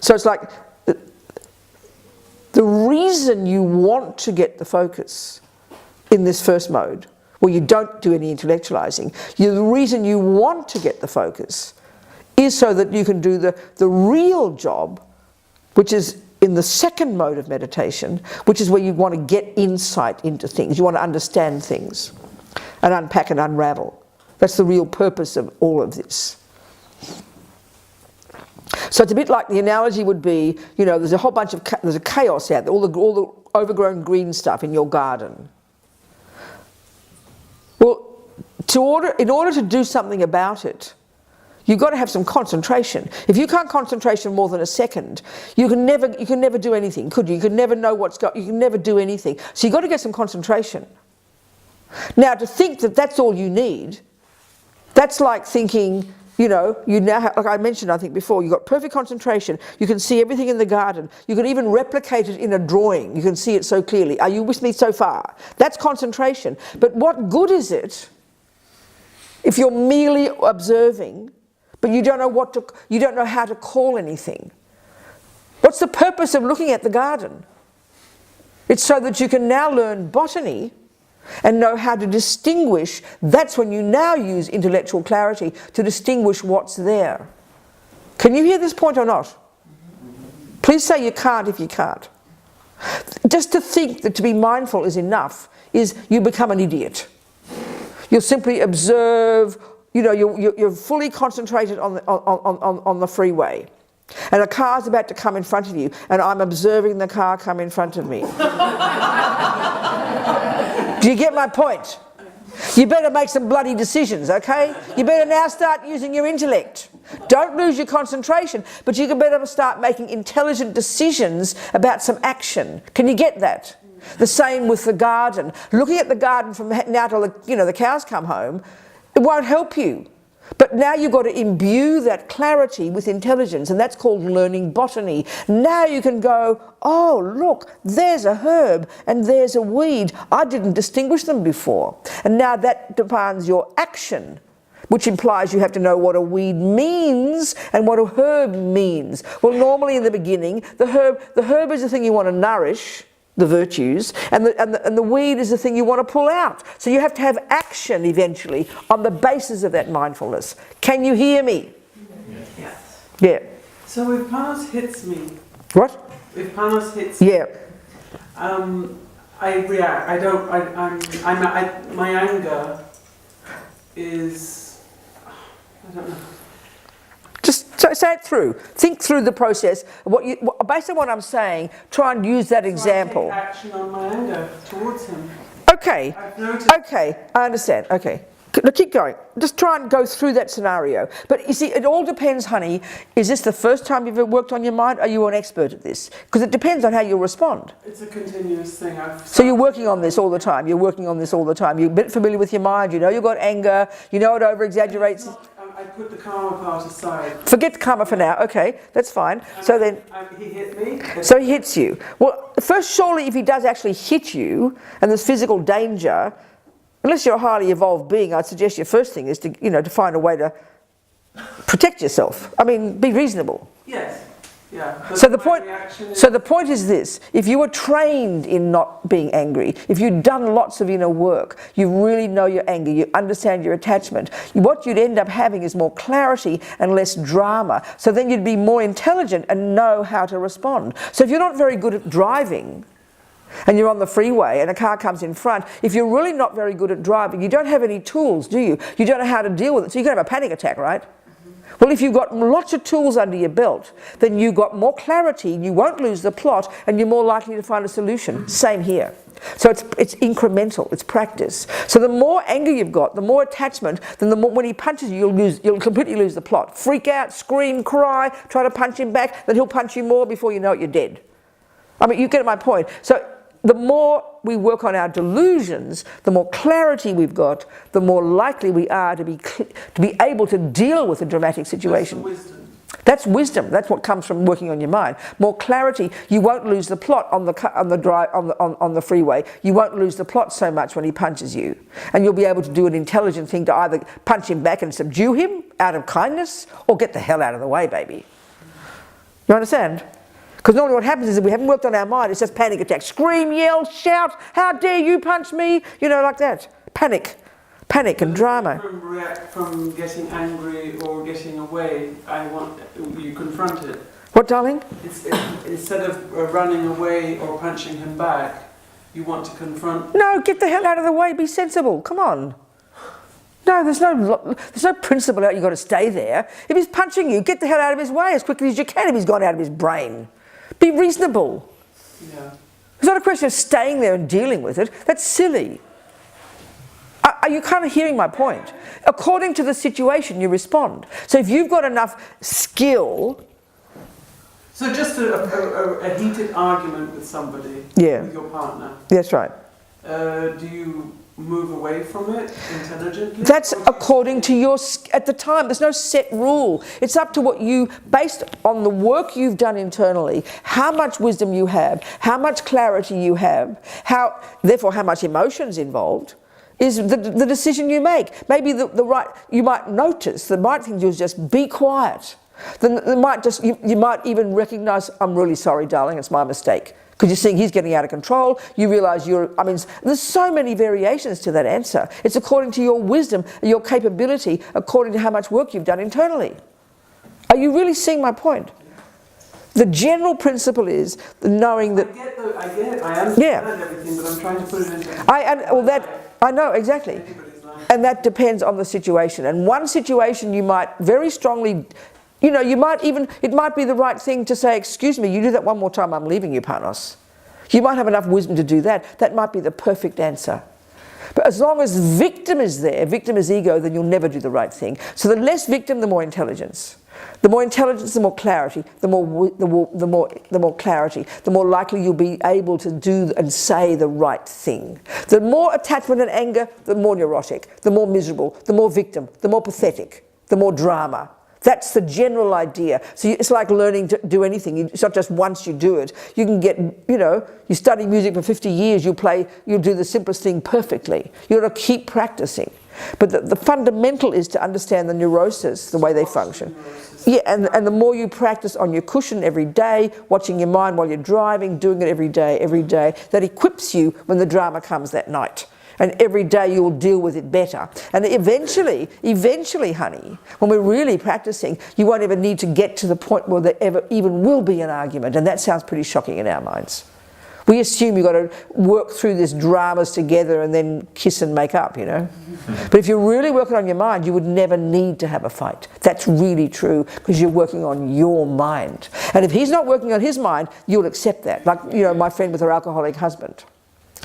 So it's like the reason you want to get the focus in this first mode, where you don't do any intellectualising, the reason you want to get the focus is so that you can do the real job, which is in the second mode of meditation, which is where you want to get insight into things. You want to understand things. and unpack and unravel. That's the real purpose of all of this. So it's a bit like the analogy would be, you know, there's a whole bunch of, there's a chaos out there, all the overgrown green stuff in your garden. Well, in order to do something about it, you've got to have some concentration. If you can't concentrate more than a second, you can never do anything, could you? You could never know you can never do anything. So you've got to get some concentration. Now, to think that that's all you need, that's like thinking, you know, you now have, like I mentioned, I think before, you've got perfect concentration. You can see everything in the garden. You can even replicate it in a drawing. You can see it so clearly. Are you with me so far? That's concentration. But what good is it if you're merely observing, but you don't know how to call anything? What's the purpose of looking at the garden? It's so that you can now learn botany and know how to distinguish. That's when you now use intellectual clarity to distinguish what's there. Can you hear this point or not? Please say you can't if you can't. Just to think that to be mindful is enough is you become an idiot. You'll simply observe, you know, you're fully concentrated on the freeway. And a car's about to come in front of you, and I'm observing the car come in front of me. Do you get my point? You better make some bloody decisions, okay? You better now start using your intellect. Don't lose your concentration, but you can better start making intelligent decisions about some action. Can you get that? The same with the garden. Looking at the garden from now till the cows come home, it won't help you. But now you've got to imbue that clarity with intelligence, and that's called learning botany. Now you can go, oh, look, there's a herb and there's a weed. I didn't distinguish them before. And now that demands your action, which implies you have to know what a weed means and what a herb means. Well, normally in the beginning, the herb is the thing you want to nourish, the virtues, and the weed is the thing you want to pull out. So you have to have action eventually on the basis of that mindfulness. Can you hear me? Yes. Yeah. So if Panos hits me... What? If Panos hits me... Yeah. I react. My anger is... I don't know. Just say it through. Think through the process. Based on what I'm saying, try and use that example. I take action on my anger towards him. Okay. I've noticed. Okay, I understand. Okay. Keep going. Just try and go through that scenario. But you see, it all depends, honey. Is this the first time you've ever worked on your mind? Are you an expert at this? Because it depends on how you respond. It's a continuous thing. So you're working on this all the time. You're working on this all the time. You're a bit familiar with your mind. You know you've got anger. You know it over-exaggerates. I put the karma part aside. Forget karma for now. Okay, that's fine. So then... He hit me. So he hits you. Well, first, surely if he does actually hit you, and there's physical danger, unless you're a highly evolved being, I'd suggest your first thing is to find a way to protect yourself. I mean, be reasonable. Yes. Yeah. So the point is this: if you were trained in not being angry, if you'd done lots of inner work, you really know your anger, you understand your attachment, what you'd end up having is more clarity and less drama. So then you'd be more intelligent and know how to respond. So if you're not very good at driving, and you're on the freeway and a car comes in front, if you're really not very good at driving, you don't have any tools, do you? You don't know how to deal with it. So you can have a panic attack, right? Well, if you've got lots of tools under your belt, then you've got more clarity, you won't lose the plot, and you're more likely to find a solution. Same here. So it's incremental, it's practice. So the more anger you've got, the more attachment, then the more, when he punches you, you'll completely lose the plot. Freak out, scream, cry, try to punch him back, then he'll punch you more before you know it, you're dead. I mean, you get my point. So the more we work on our delusions, the more clarity we've got, the more likely we are to be able to deal with a dramatic situation. That's wisdom. That's what comes from working on your mind. More clarity. You won't lose the plot on the freeway. You won't lose the plot so much when he punches you, and you'll be able to do an intelligent thing to either punch him back and subdue him out of kindness, or get the hell out of the way, baby. You understand? Because normally what happens is if we haven't worked on our mind, it's just panic attack. Scream, yell, shout, how dare you punch me? You know, like that. Panic and drama. From getting angry or getting away, you confront it. What, darling? Instead of running away or punching him back, you want to confront... No, get the hell out of the way, be sensible, come on. No, there's no principle out you've got to stay there. If he's punching you, get the hell out of his way as quickly as you can if he's gone out of his brain. Be reasonable. Yeah. It's not a question of staying there and dealing with it. That's silly. Are you kind of hearing my point? According to the situation, you respond. So if you've got enough skill... So just a heated argument with somebody, Yeah. with your partner. That's right. Do you move away from it intelligently? That's according to your... At the time, there's no set rule. It's up to what you... Based on the work you've done internally, how much wisdom you have, how much clarity you have, therefore how much emotion's involved, is the decision you make. Maybe the right... You might notice, the right thing to do is just be quiet. Then you might even recognise, I'm really sorry, darling, it's my mistake. Because you're seeing he's getting out of control, you realise there's so many variations to that answer. It's according to your wisdom, your capability, according to how much work you've done internally. Are you really seeing my point? The general principle is the knowing that... I get it, I understand everything, but I'm trying to put it into... I know, exactly. And that depends on the situation. And one situation you might very strongly... it might be the right thing to say, excuse me, you do that one more time, I'm leaving you, Panos. You might have enough wisdom to do that. That might be the perfect answer. But as long as victim is there, victim is ego, then you'll never do the right thing. So the less victim, the more intelligence. The more intelligence, the more clarity. The more clarity, the more likely you'll be able to do and say the right thing. The more attachment and anger, the more neurotic, the more miserable, the more victim, the more pathetic, the more drama. That's the general idea. So it's like learning to do anything. It's not just once you do it. You can get, you study music for 50 years, you'll do the simplest thing perfectly. You've got to keep practicing. But the fundamental is to understand the neurosis, the way they function. Yeah, and the more you practice on your cushion every day, watching your mind while you're driving, doing it every day, that equips you when the drama comes that night. And every day you'll deal with it better. And eventually, honey, when we're really practicing, you won't ever need to get to the point where there ever even will be an argument. And that sounds pretty shocking in our minds. We assume you've got to work through these dramas together and then kiss and make up, But if you're really working on your mind, you would never need to have a fight. That's really true, because you're working on your mind. And if he's not working on his mind, you'll accept that. Like, my friend with her alcoholic husband.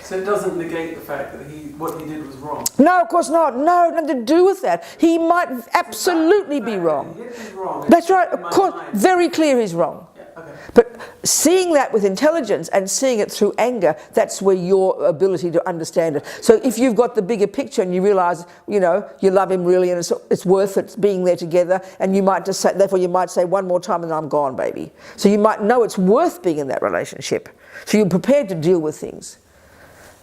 So it doesn't negate the fact that what he did was wrong? No, of course not. No, nothing to do with that. He might absolutely be wrong. He's wrong. That's right, of course, very clear he's wrong. Yeah, okay. But seeing that with intelligence and seeing it through anger, that's where your ability to understand it. So if you've got the bigger picture and you realise, you love him really and it's worth it being there together, and you might just say, therefore you might say one more time and I'm gone, baby. So you might know it's worth being in that relationship. So you're prepared to deal with things.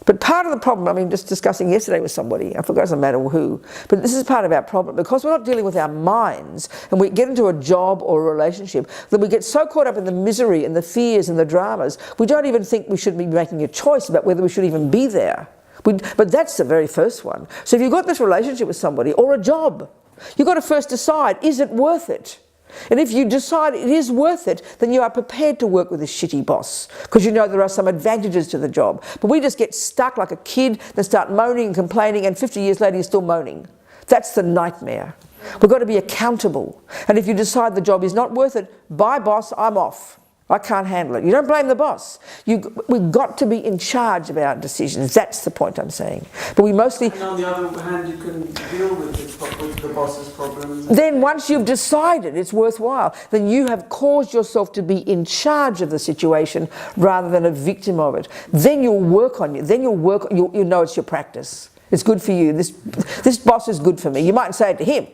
But part of the problem, just discussing yesterday with somebody, I forgot, it doesn't matter who, but this is part of our problem, because we're not dealing with our minds and we get into a job or a relationship, then we get so caught up in the misery and the fears and the dramas, we don't even think we should be making a choice about whether we should even be there. But that's the very first one. So if you've got this relationship with somebody or a job, you've got to first decide, is it worth it? And if you decide it is worth it, then you are prepared to work with a shitty boss, because you know there are some advantages to the job. But we just get stuck like a kid, then start moaning and complaining, and 50 years later you're still moaning. That's the nightmare. We've got to be accountable. And if you decide the job is not worth it, bye boss, I'm off. I can't handle it. You don't blame the boss. We've got to be in charge of our decisions. That's the point I'm saying. But we mostly... And on the other hand, you can deal with the boss's problems. Then once you've decided it's worthwhile, then you have caused yourself to be in charge of the situation rather than a victim of it. Then you'll work on you. Then you'll know it's your practice. It's good for you. This boss is good for me. You mightn't say it to him,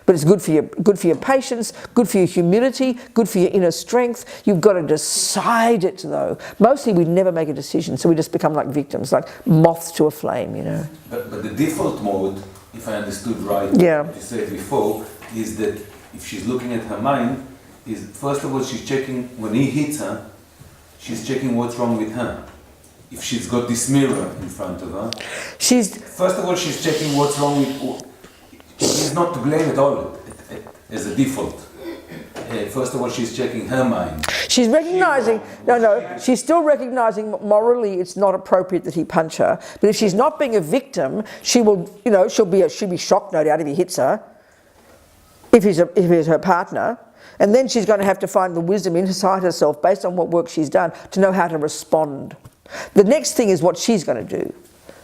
but it's good for your patience, good for your humility, good for your inner strength. You've got to decide it, though. Mostly we never make a decision, so we just become like victims, like moths to a flame, But the default mode, if I understood right, what you said before, is that if she's looking at her mind, is first of all she's checking, when he hits her, she's checking what's wrong with her. If she's got this mirror in front of her, first of all she's checking what's wrong with... He's not to blame at all, as a default. first of all, she's checking her mind. She's recognizing, she's still recognizing morally it's not appropriate that he punch her. But if she's not being a victim, she will, she'll be shocked, no doubt, if he hits her, if he's her partner. And then she's going to have to find the wisdom inside herself, based on what work she's done, to know how to respond. The next thing is what she's going to do.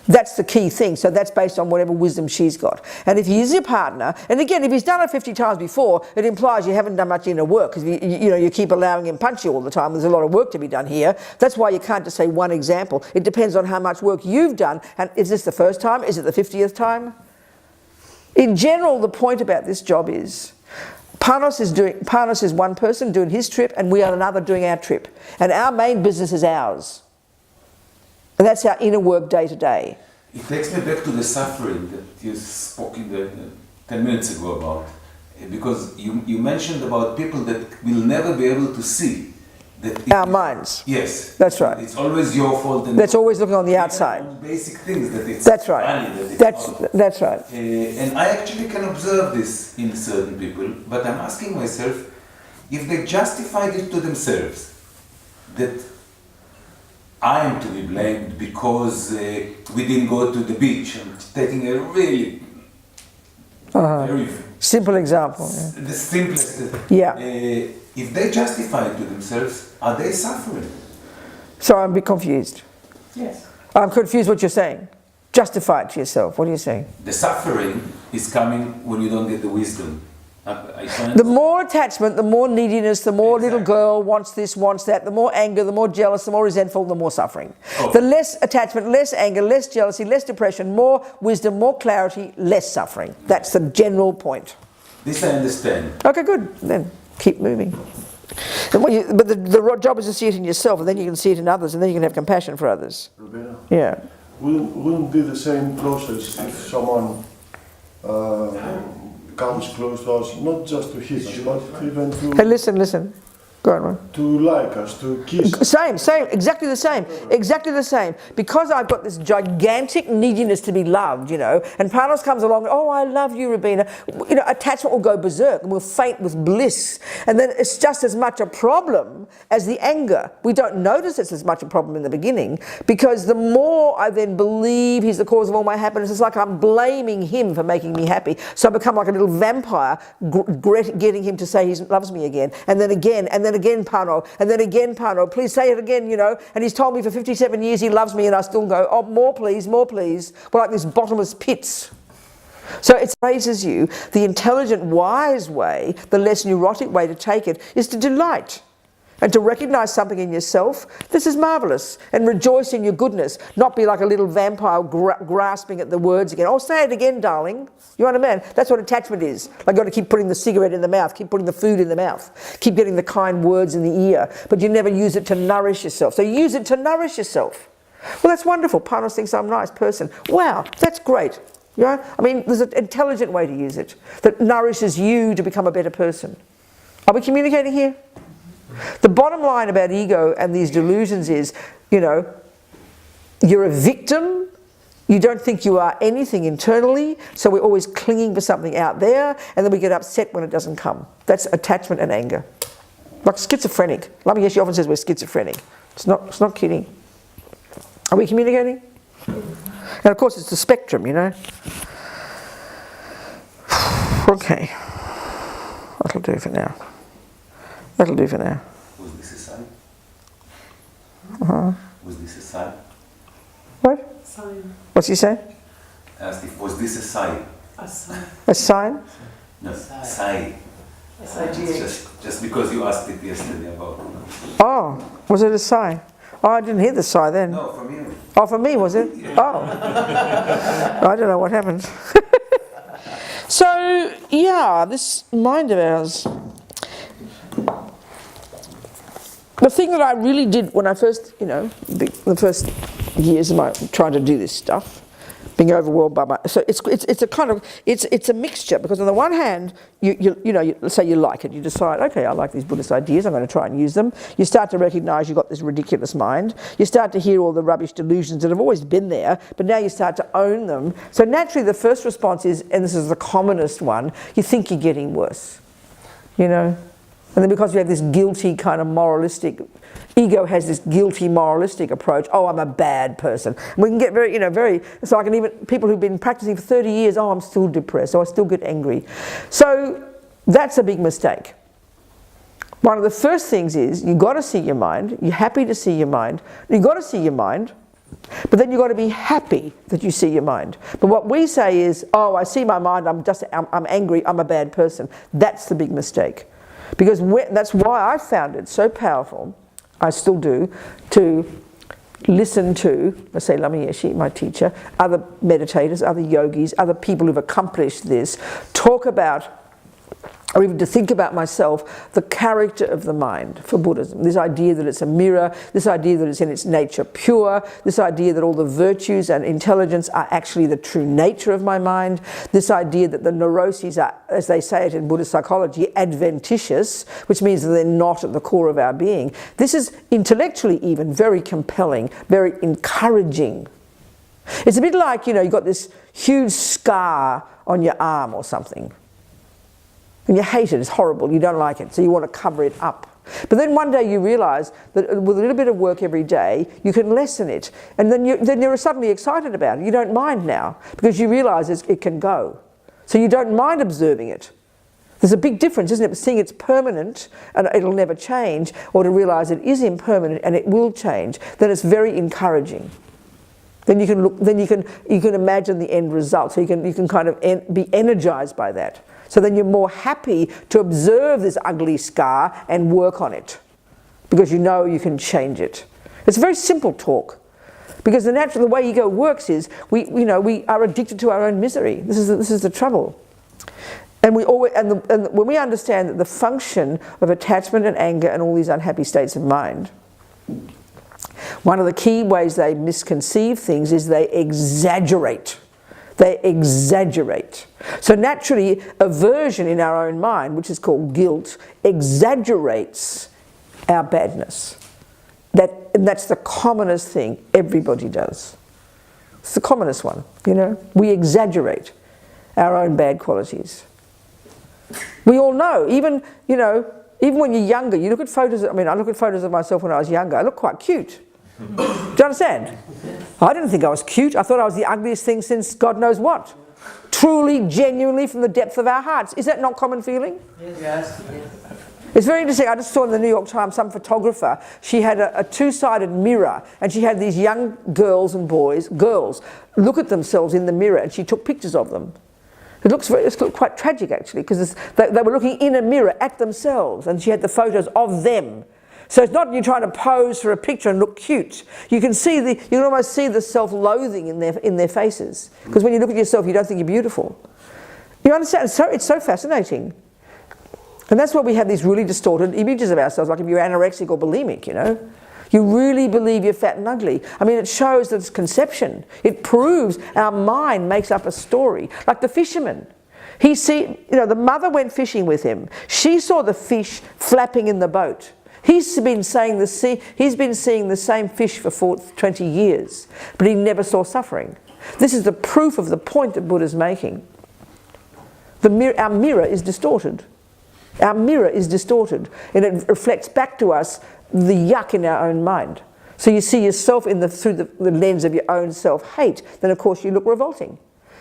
That's the key thing. So that's based on whatever wisdom she's got. And if he is your partner, and again, if he's done it 50 times before, it implies you haven't done much inner work, because you keep allowing him to punch you all the time. There's a lot of work to be done here. That's why you can't just say one example. It depends on how much work you've done. And is this the first time? Is it the 50th time? In general, the point about this job is, Paros is one person doing his trip, and we are another doing our trip. And our main business is ours. And that's our inner work day to day. It takes me back to the suffering that you spoke in the 10 minutes ago about. Because you mentioned about people that will never be able to see. That our minds. Yes. That's right. It's always your fault. And that's always looking on the outside. Basic things that it's that's right. funny, that that's right. And I actually can observe this in certain people, but I'm asking myself if they justified it to themselves, that I am to be blamed because we didn't go to the beach. I'm taking a really very simple example. The simplest. Yeah. If they justify it to themselves, are they suffering? So I'm a bit confused. Yes. I'm confused what you're saying. Justify it to yourself. What are you saying? The suffering is coming when you don't get the wisdom. The more attachment, the more neediness, the more little girl wants this, wants that, the more anger, the more jealous, the more resentful, the more suffering. The less attachment, less anger, less jealousy, less depression, more wisdom, more clarity, less suffering. That's the general point. This I understand. Okay, good. Then keep moving. But the job is to see it in yourself, and then you can see it in others, and then you can have compassion for others. Robina? Yeah. Wouldn't be the same process if someone comes close to us, not just to hit us, but even to... Hey, listen. Go on, Ron. To like us, to kiss us. Same, exactly the same. Because I've got this gigantic neediness to be loved, and Paros comes along, oh, I love you, Robina. Attachment will go berserk and we'll faint with bliss. And then it's just as much a problem as the anger. We don't notice it's as much a problem in the beginning, because the more I then believe he's the cause of all my happiness, it's like I'm blaming him for making me happy. So I become like a little vampire, getting him to say he loves me again, and then again, Pano, and then again, Pano, please say it again, and he's told me for 57 years he loves me, and I still go, oh, more please. We're like these bottomless pits. So it raises you. The intelligent, wise way, the less neurotic way to take it, is to delight and to recognize something in yourself. This is marvelous, and rejoice in your goodness, not be like a little vampire grasping at the words again. Oh, say it again, darling. You understand? That's what attachment is. Like, got to keep putting the cigarette in the mouth, keep putting the food in the mouth, keep getting the kind words in the ear, but you never use it to nourish yourself. So use it to nourish yourself. Well, that's wonderful. Panos thinks I'm a nice person. Wow, that's great. There's an intelligent way to use it that nourishes you to become a better person. Are we communicating here? The bottom line about ego and these delusions is, you're a victim. You don't think you are anything internally, so we're always clinging for something out there, and then we get upset when it doesn't come. That's attachment and anger. Like schizophrenic. Lama Yeshe often says we're schizophrenic. It's not kidding. Are we communicating? And of course it's the spectrum, Okay. That'll do for now. Was this a sign? Uh-huh. Was this a sign? What? Sign. What's he saying? I asked if was this a sign? A sign. A sign? No, sign. Just because you asked it yesterday about. Oh, was it a sign? Oh, I didn't hear the sigh then. No, from you. Oh, for me, was it? Yeah. Oh. I don't know what happened. So, yeah, this mind of ours. The thing that I really did when I first, the first years of my trying to do this stuff, being overwhelmed by so it's a kind of it's a mixture, because on the one hand let's say you like it, you decide, okay, I like these Buddhist ideas, I'm going to try and use them. You start to recognize you've got this ridiculous mind. You start to hear all the rubbish delusions that have always been there, but now you start to own them. So naturally the first response is, and this is the commonest one, you think you're getting worse, And then because we have this guilty kind of moralistic, ego has this guilty moralistic approach, oh, I'm a bad person. And we can get very, so I can even, people who've been practicing for 30 years, oh, I'm still depressed, or I still get angry. So that's a big mistake. One of the first things is, you've got to see your mind, you're happy to see your mind, you've got to see your mind, but then you've got to be happy that you see your mind. But what we say is, oh, I see my mind, I'm angry, I'm a bad person. That's the big mistake. Because that's why I found it so powerful, I still do, to listen to, let's say Lama Yeshe, my teacher, other meditators, other yogis, other people who've accomplished this, talk about, or even to think about myself, the character of the mind for Buddhism. This idea that it's a mirror, this idea that it's in its nature pure, this idea that all the virtues and intelligence are actually the true nature of my mind, this idea that the neuroses are, as they say it in Buddhist psychology, adventitious, which means that they're not at the core of our being. This is intellectually even very compelling, very encouraging. It's a bit like, you've got this huge scar on your arm or something. And you hate it, it's horrible, you don't like it, so you want to cover it up. But then one day you realise that with a little bit of work every day, you can lessen it. And then you're suddenly excited about it. You don't mind now, because you realise it can go. So you don't mind observing it. There's a big difference, isn't it? Seeing it's permanent and it'll never change, or to realise it is impermanent and it will change, then it's very encouraging. Then you can look, then you can imagine the end result. So you can kind of be energized by that. So then you're more happy to observe this ugly scar and work on it, because you know you can change it. It's a very simple talk, because the way ego works is we are addicted to our own misery. This is the trouble. And when we understand that the function of attachment and anger and all these unhappy states of mind, one of the key ways they misconceive things is they exaggerate. They exaggerate. So naturally, aversion in our own mind, which is called guilt, exaggerates our badness. That's the commonest thing everybody does. It's the commonest one, We exaggerate our own bad qualities. We all know, even when you're younger, you look at photos, I look at photos of myself when I was younger, I look quite cute. Do you understand? I didn't think I was cute. I thought I was the ugliest thing since God knows what. Truly, genuinely, from the depth of our hearts. Is that not common feeling? Yes. It's very interesting. I just saw in the New York Times some photographer. She had a two-sided mirror, and she had these young girls look at themselves in the mirror, and she took pictures of them. It looked quite tragic, actually, because they were looking in a mirror at themselves, and she had the photos of them. So it's not you trying to pose for a picture and look cute. You can almost see the self-loathing in their faces, because when you look at yourself, you don't think you're beautiful. You understand? It's so fascinating, and that's why we have these really distorted images of ourselves, like if you're anorexic or bulimic. You really believe you're fat and ugly. It shows that it's conception. It proves our mind makes up a story, like the fisherman. The mother went fishing with him. She saw the fish flapping in the boat. He's been seeing the same fish for 20 years, but he never saw suffering. This is the proof of the point that Buddha's making. Our mirror is distorted. Our mirror is distorted, and it reflects back to us the yuck in our own mind. So you see yourself through the lens of your own self-hate, then of course you look revolting.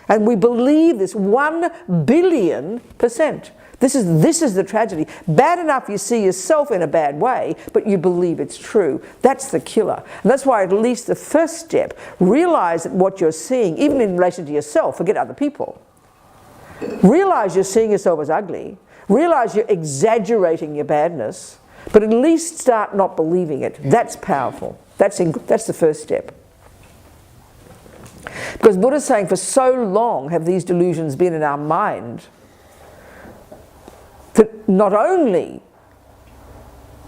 And we believe this 1 billion%. This is the tragedy. Bad enough you see yourself in a bad way, but you believe it's true. That's the killer. And that's why at least the first step, realize that what you're seeing, even in relation to yourself, forget other people. Realize you're seeing yourself as ugly. Realize you're exaggerating your badness, but at least start not believing it. That's powerful. That's the first step. Because Buddha's saying for so long have these delusions been in our mind, that not only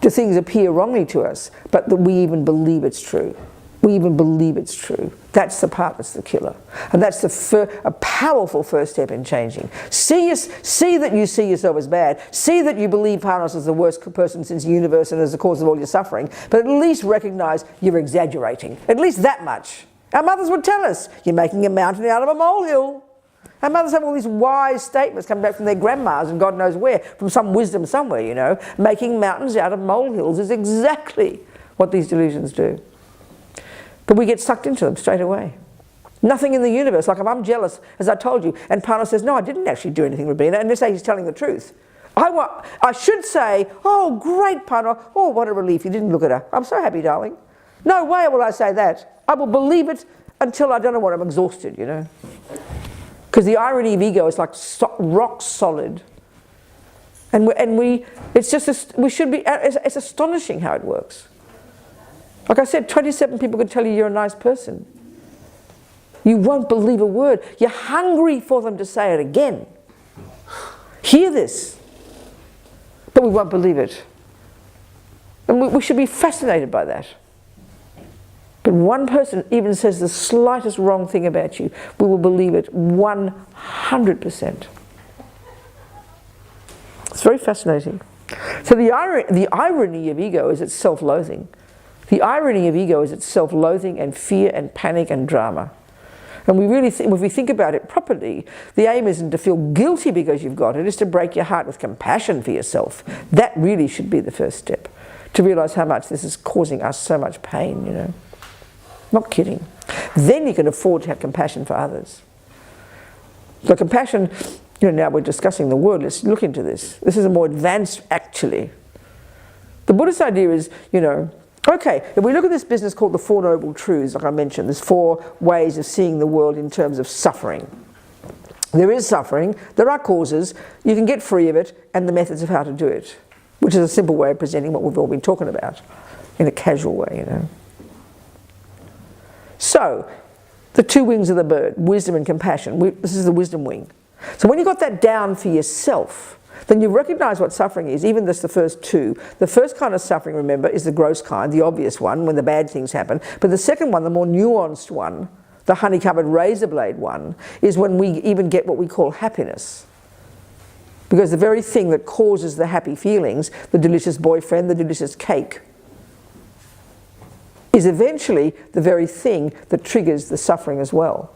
do things appear wrongly to us, but that we even believe it's true. We even believe it's true. That's the part that's the killer. And that's a powerful first step in changing. See that you see yourself as bad. See that you believe Paros is the worst person since the universe and is the cause of all your suffering. But at least recognize you're exaggerating. At least that much. Our mothers would tell us, you're making a mountain out of a molehill. Our mothers have all these wise statements coming back from their grandmas and God knows where, from some wisdom somewhere, you know. Making mountains out of molehills is exactly what these delusions do. But we get sucked into them straight away. Nothing in the universe, like if I'm jealous, as I told you, and Panos says, no, I didn't actually do anything, Robina, and they say he's telling the truth. I should say, oh, great, Panos, oh, what a relief, you didn't look at her. I'm so happy, darling. No way will I say that. I will believe it until I don't know what, I'm exhausted, you know. Because the irony of ego is like rock solid. It's just, we should be, it's astonishing how it works. Like I said, 27 people could tell you you're a nice person. You won't believe a word. You're hungry for them to say it again. Hear this. But we won't believe it. And we should be fascinated by that. But one person even says the slightest wrong thing about you, we will believe it 100%. It's very fascinating. So the irony of ego is its self-loathing. The irony of ego is its self-loathing and fear and panic and drama. And we really think, if we think about it properly, the aim isn't to feel guilty because you've got it, it's to break your heart with compassion for yourself. That really should be the first step, to realize how much this is causing us so much pain, you know. Not kidding. Then you can afford to have compassion for others. So compassion, you know, now we're discussing the word, let's look into this. This is a more advanced, actually. The Buddhist idea is, you know, okay, if we look at this business called the Four Noble Truths, like I mentioned, there's 4 ways of seeing the world in terms of suffering. There is suffering, there are causes, you can get free of it, and the methods of how to do it, which is a simple way of presenting what we've all been talking about, in a casual way, you know. So, the 2 wings of the bird, wisdom and compassion, this is the wisdom wing. So when you got that down for yourself, then you recognize what suffering is, even just the first 2. The first kind of suffering, remember, is the gross kind, the obvious one, when the bad things happen. But the second one, the more nuanced one, the honey-covered razor blade one, is when we even get what we call happiness. Because the very thing that causes the happy feelings, the delicious boyfriend, the delicious cake, is eventually the very thing that triggers the suffering as well.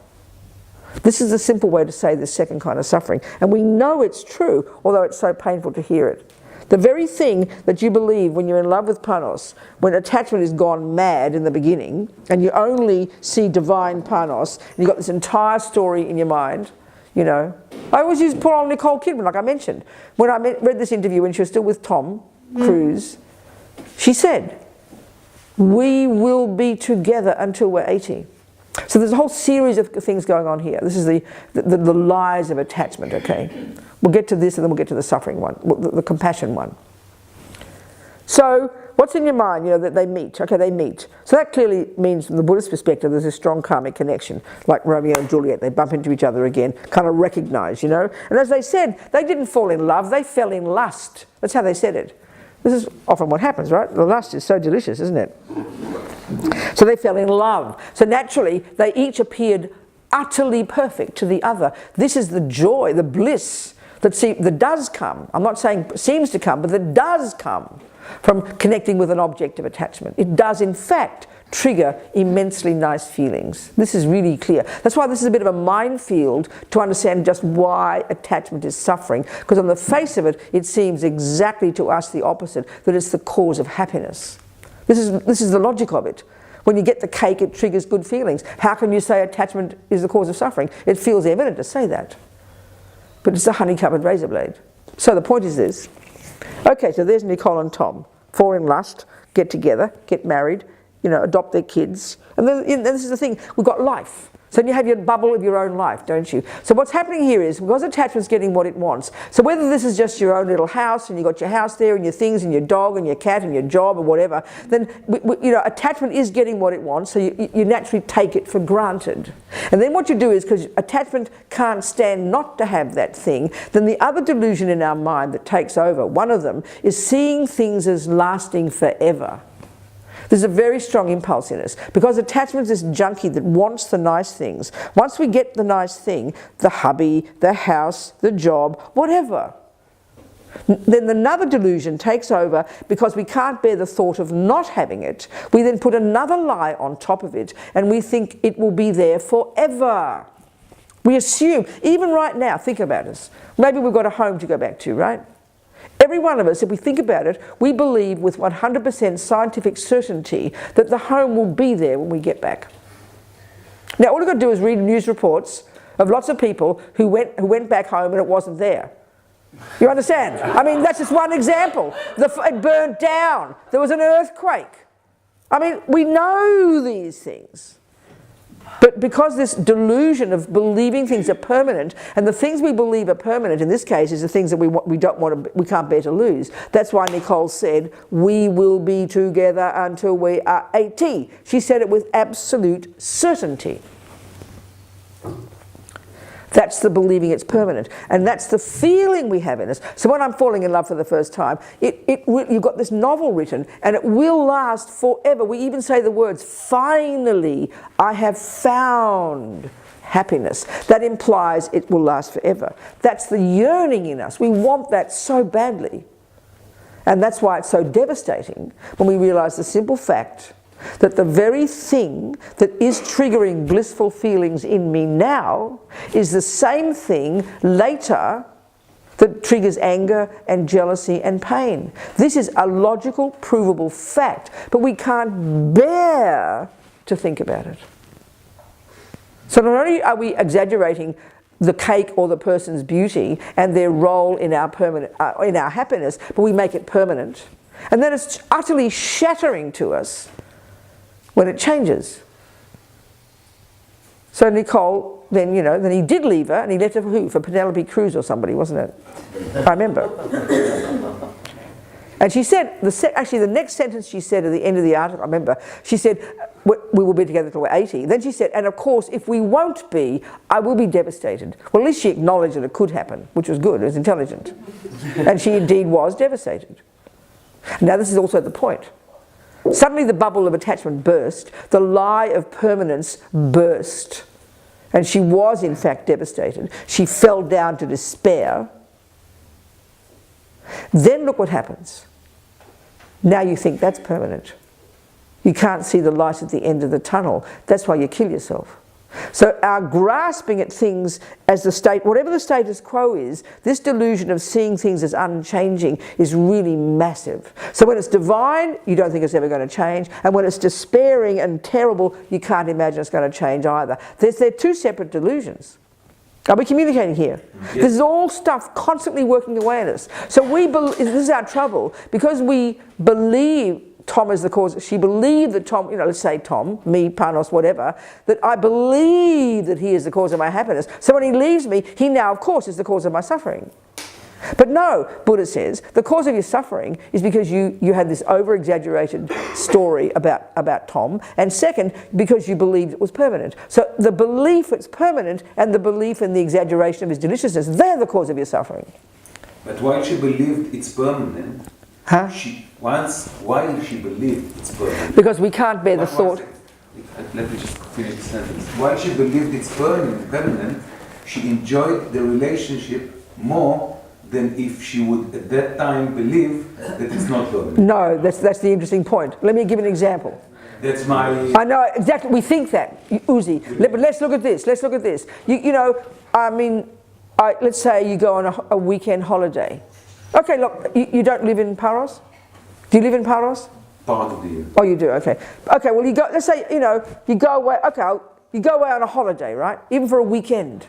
This is the simple way to say the second kind of suffering. And we know it's true, although it's so painful to hear it. The very thing that you believe when you're in love with Panos, when attachment has gone mad in the beginning, and you only see divine Panos, and you've got this entire story in your mind, you know. I always use poor old Nicole Kidman, like I mentioned. When I read this interview when she was still with Tom Cruise, she said, we will be together until we're 80. So there's a whole series of things going on here. This is the lies of attachment, okay? We'll get to this and then we'll get to the suffering one, the compassion one. So what's in your mind? You know, that they meet. Okay, they meet. So that clearly means from the Buddhist perspective there's a strong karmic connection. Like Romeo and Juliet, they bump into each other again, kind of recognize, you know? And as they said, they didn't fall in love, they fell in lust. That's how they said it. This is often what happens, right? The lust is so delicious, isn't it? So they fell in love. So naturally, they each appeared utterly perfect to the other. This is the joy, the bliss that does come. I'm not saying seems to come, but that does come from connecting with an object of attachment. It does, in fact, trigger immensely nice feelings. This is really clear. That's why this is a bit of a minefield to understand just why attachment is suffering. Because on the face of it, it seems exactly to us the opposite, that it's the cause of happiness. This is the logic of it. When you get the cake, it triggers good feelings. How can you say attachment is the cause of suffering? It feels evident to say that. But it's a honey-covered razor blade. So the point is this. Okay, so there's Nicole and Tom. Fall in lust, get together, get married, you know, adopt their kids. And then this is the thing, we've got life. So you have your bubble of your own life, don't you? So what's happening here is, because attachment's getting what it wants, so whether this is just your own little house, and you've got your house there, and your things, and your dog, and your cat, and your job, or whatever, then, you know, attachment is getting what it wants, so you naturally take it for granted. And then what you do is, because attachment can't stand not to have that thing, then the other delusion in our mind that takes over, one of them, is seeing things as lasting forever. There's a very strong impulse in us, because attachment is this junkie that wants the nice things. Once we get the nice thing, the hubby, the house, the job, whatever, then another delusion takes over, because we can't bear the thought of not having it. We then put another lie on top of it, and we think it will be there forever. We assume, even right now, think about us. Maybe we've got a home to go back to, right? Every one of us, if we think about it, we believe with 100% scientific certainty that the home will be there when we get back. Now, all we've got to do is read news reports of lots of people who went back home and it wasn't there. You understand? I mean, that's just one example. It burned down. There was an earthquake. I mean, we know these things. But because this delusion of believing things are permanent, and the things we believe are permanent in this case is the things that we can't bear to lose. That's why Nicole said, "We will be together until we are 80." She said it with absolute certainty. That's the believing it's permanent, and that's the feeling we have in us. So when I'm falling in love for the first time, you've got this novel written, and it will last forever. We even say the words, "Finally, I have found happiness." That implies it will last forever. That's the yearning in us. We want that so badly. And that's why it's so devastating when we realize the simple fact that the very thing that is triggering blissful feelings in me now is the same thing later that triggers anger and jealousy and pain. This is a logical, provable fact, but we can't bear to think about it. So not only are we exaggerating the cake or the person's beauty and their role in our happiness, but we make it permanent. And then it's utterly shattering to us when it changes. So Nicole, then he did leave her, and he left her for who? For Penelope Cruz or somebody, wasn't it? I remember. And she said, actually the next sentence she said at the end of the article, I remember, she said, "We will be together till we're 80. Then she said, "And of course, if we won't be, I will be devastated." Well, at least she acknowledged that it could happen, which was good, it was intelligent. And she indeed was devastated. Now this is also the point. Suddenly the bubble of attachment burst, the lie of permanence burst, and she was in fact devastated. She fell down to despair. Then look what happens. Now you think that's permanent. You can't see the light at the end of the tunnel. That's why you kill yourself. So our grasping at things as the state, whatever the status quo is, this delusion of seeing things as unchanging is really massive. So when it's divine, you don't think it's ever going to change, and when it's despairing and terrible, you can't imagine it's going to change either. They're two separate delusions. Are we communicating here? Yes. This is all stuff constantly working away at us. So this is our trouble, because we believe Tom is the cause. She believed that Tom, let's say Tom, me, Panos, whatever, that I believe that he is the cause of my happiness. So when he leaves me, he now, of course, is the cause of my suffering. But no, Buddha says, the cause of your suffering is because you had this over-exaggerated story about Tom, and second, because you believed it was permanent. So the belief it's permanent and the belief in the exaggeration of his deliciousness, they're the cause of your suffering. But while she believed it's permanent, huh? Why she believed it's permanent? Because we can't bear the thought. Let me just finish the sentence. While she believed it's permanent, she enjoyed the relationship more than if she would at that time believe that it's not permanent. No, that's the interesting point. Let me give an example. That's my... I know, exactly, we think that, Uzi. But let's look at this, let's look at this. Let's say you go on a weekend holiday. Okay, look, you don't live in Paros? Do you live in Paros? Part of the year. Oh, you do, okay. Okay, well, let's say, you go away, you go away on a holiday, right? Even for a weekend.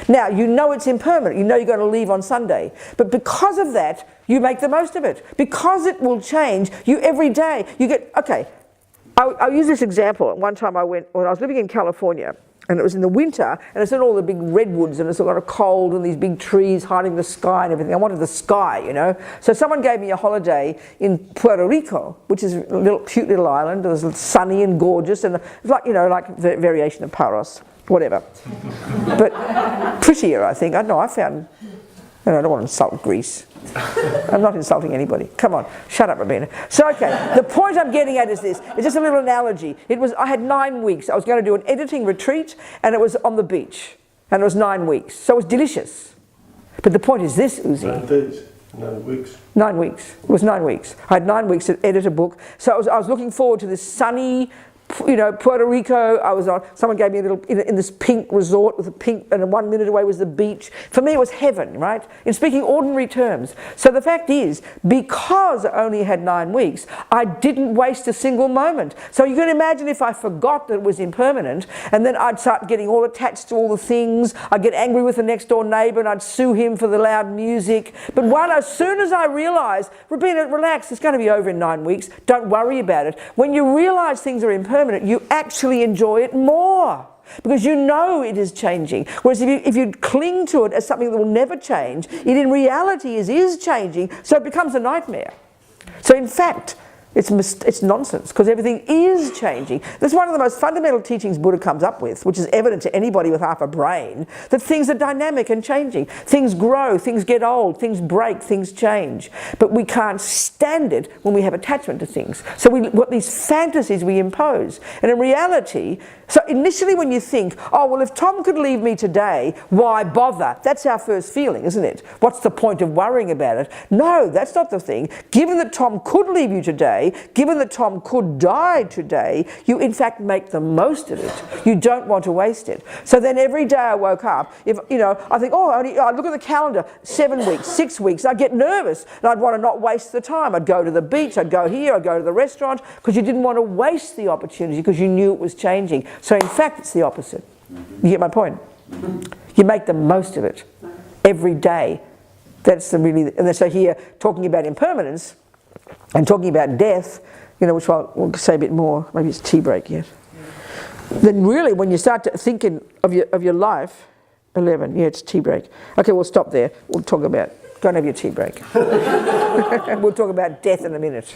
Now, you know it's impermanent. You know you're going to leave on Sunday. But because of that, you make the most of it. Because it will change, every day, you get, okay. I'll use this example. One time when I was living in California, and it was in the winter, and it's in all the big redwoods, and it's a lot of cold, and these big trees hiding the sky and everything. I wanted the sky, So someone gave me a holiday in Puerto Rico, which is a cute little island. It was sunny and gorgeous, and it's like, like the variation of Paros, whatever. But prettier, I think. I don't know, I found, I don't want to insult Greece. I'm not insulting anybody. Come on, shut up, Robina. So, okay, the point I'm getting at is this. It's just a little analogy. I had 9 weeks. I was going to do an editing retreat, and it was on the beach. And it was 9 weeks. So it was delicious. But the point is this, Uzi. 9 days, 9 weeks. 9 weeks. It was 9 weeks. I had 9 weeks to edit a book. So I was looking forward to this sunny, you know, Puerto Rico, I was on, someone gave me a little, in this pink resort with a pink, and 1 minute away was the beach. For me it was heaven, right? In speaking ordinary terms. So the fact is, because I only had 9 weeks, I didn't waste a single moment. So you can imagine if I forgot that it was impermanent, and then I'd start getting all attached to all the things, I'd get angry with the next door neighbour and I'd sue him for the loud music. But as soon as I realised, Robina, relax, it's going to be over in 9 weeks, don't worry about it. When you realise things are impermanent, you actually enjoy it more because you know it is changing. Whereas if you cling to it as something that will never change, it in reality is changing, so it becomes a nightmare. So in fact, it's nonsense because everything is changing. That's one of the most fundamental teachings Buddha comes up with, which is evident to anybody with half a brain, that things are dynamic and changing. Things grow, things get old, things break, things change. But we can't stand it when we have attachment to things. So what these fantasies we impose. And in reality, so initially when you think, oh, well, if Tom could leave me today, why bother? That's our first feeling, isn't it? What's the point of worrying about it? No, that's not the thing. Given that Tom could leave you today, given that Tom could die today, you in fact make the most of it. You don't want to waste it. So then every day I woke up, if you know, I think, oh, I'd look at the calendar, 7 weeks, 6 weeks, I'd get nervous and I'd want to not waste the time. I'd go to the beach, I'd go here, I'd go to the restaurant, because you didn't want to waste the opportunity because you knew it was changing. So in fact it's the opposite. You get my point? You make the most of it every day. That's the really, and so here talking about impermanence and talking about death, you know, which we'll say a bit more, maybe it's tea break yet. Then really when you start thinking of your life, 11, yeah, it's tea break. Okay, we'll stop there. We'll talk about, go and have your tea break. We'll talk about death in a minute.